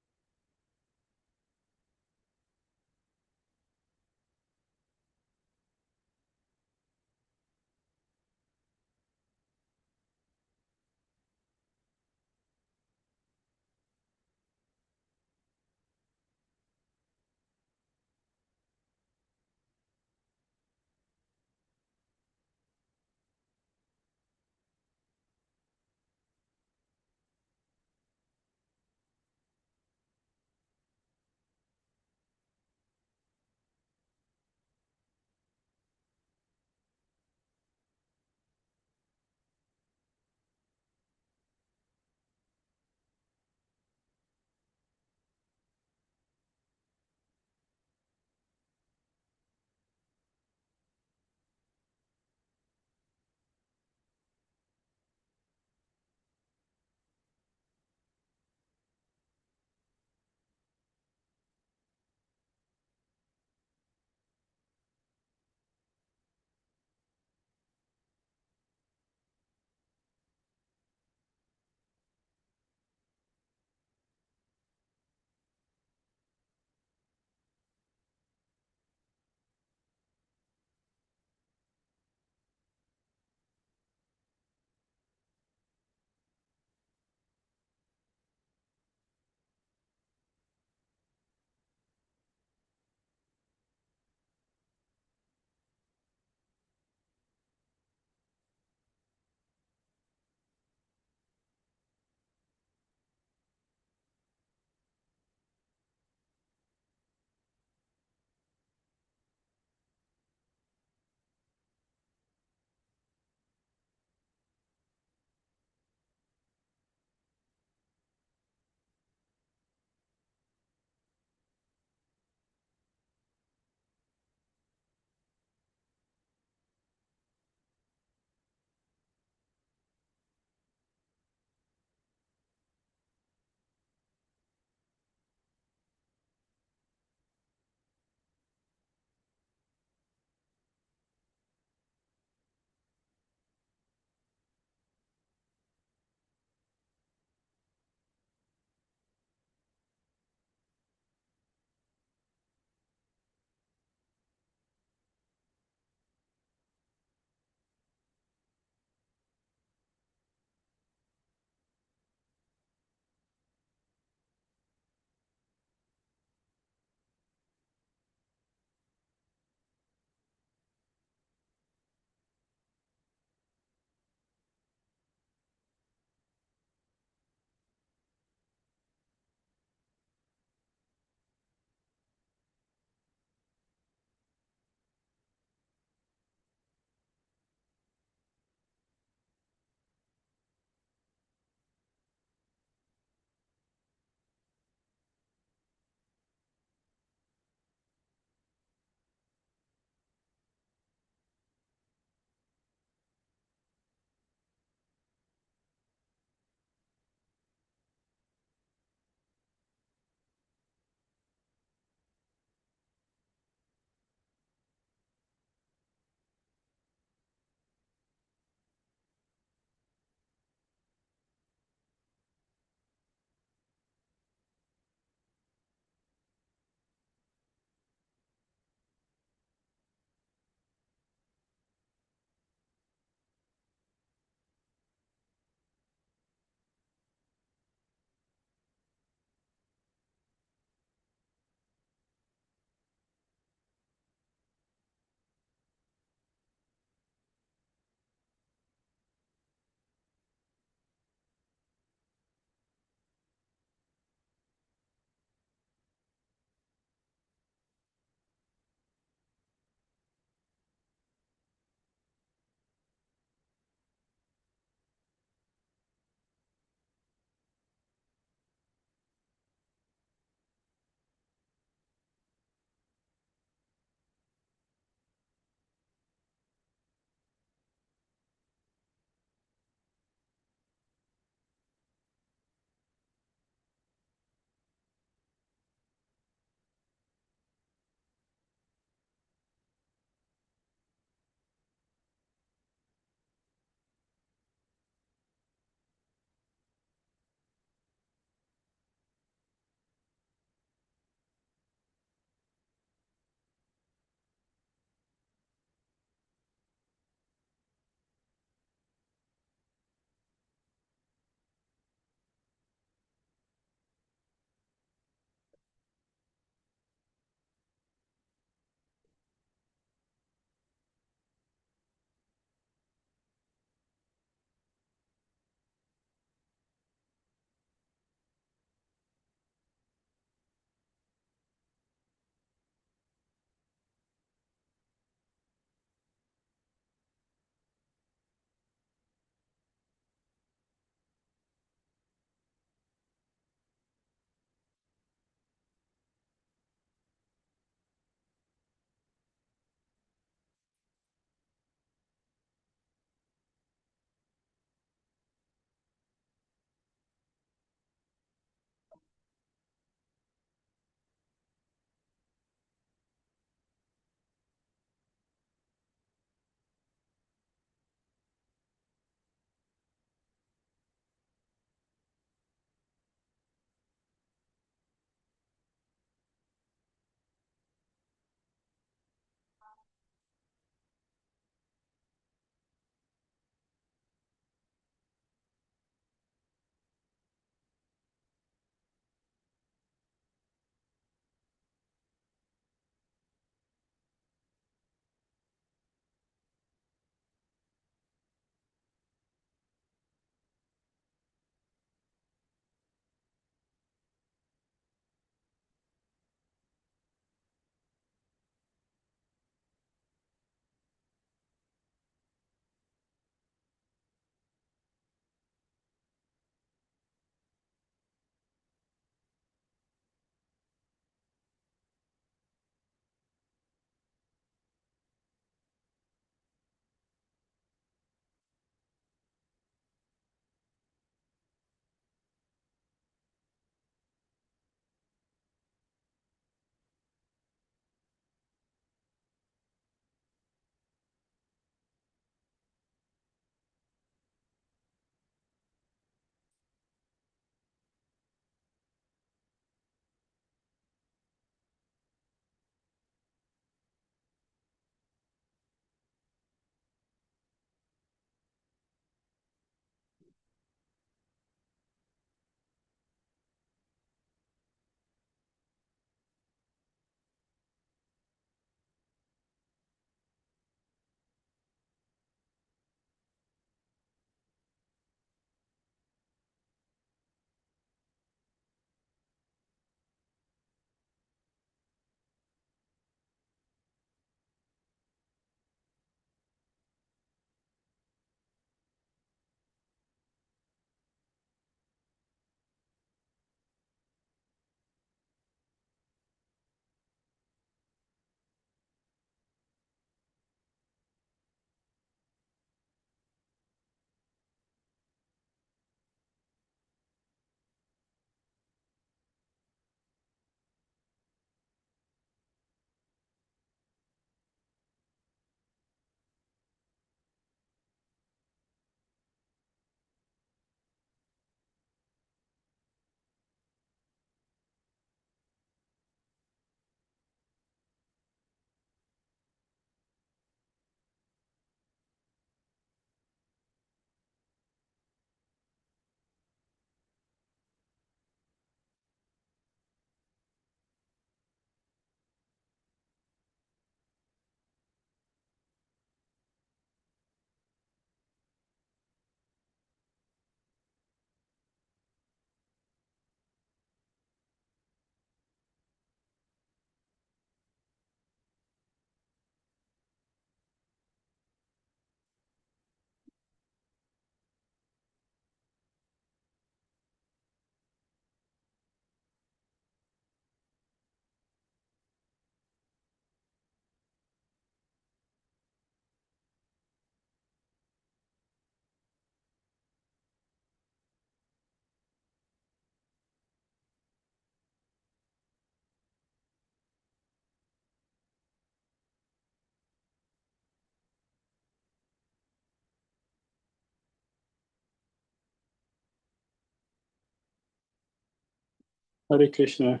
Hare Krishna.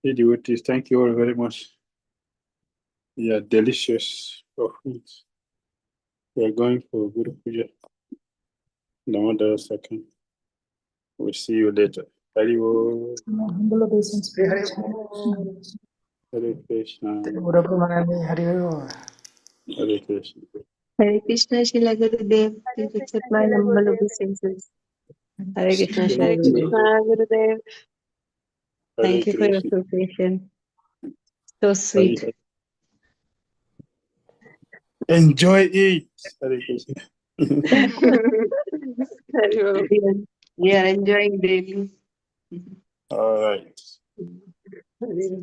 Hey, devotees, thank you all very much. Yeah, delicious offerings. We are going for Guru Puja. Damodara second. We'll see you later. Hari Bol. Humble obeisance. Hare Hare Krishna. Hari Hare Krishna. Hare Krishna, Shila Gurudev. Please accept my Shila humble Gurudev. obeisances. Hare Krishna, Shila Hare Gurudev. Krishna, Gurudev. Thank you for your Krishna. association. So Hare sweet. Krishna. Enjoy it. Hare Krishna. Hare Bol. We are enjoying daily. All right. Hare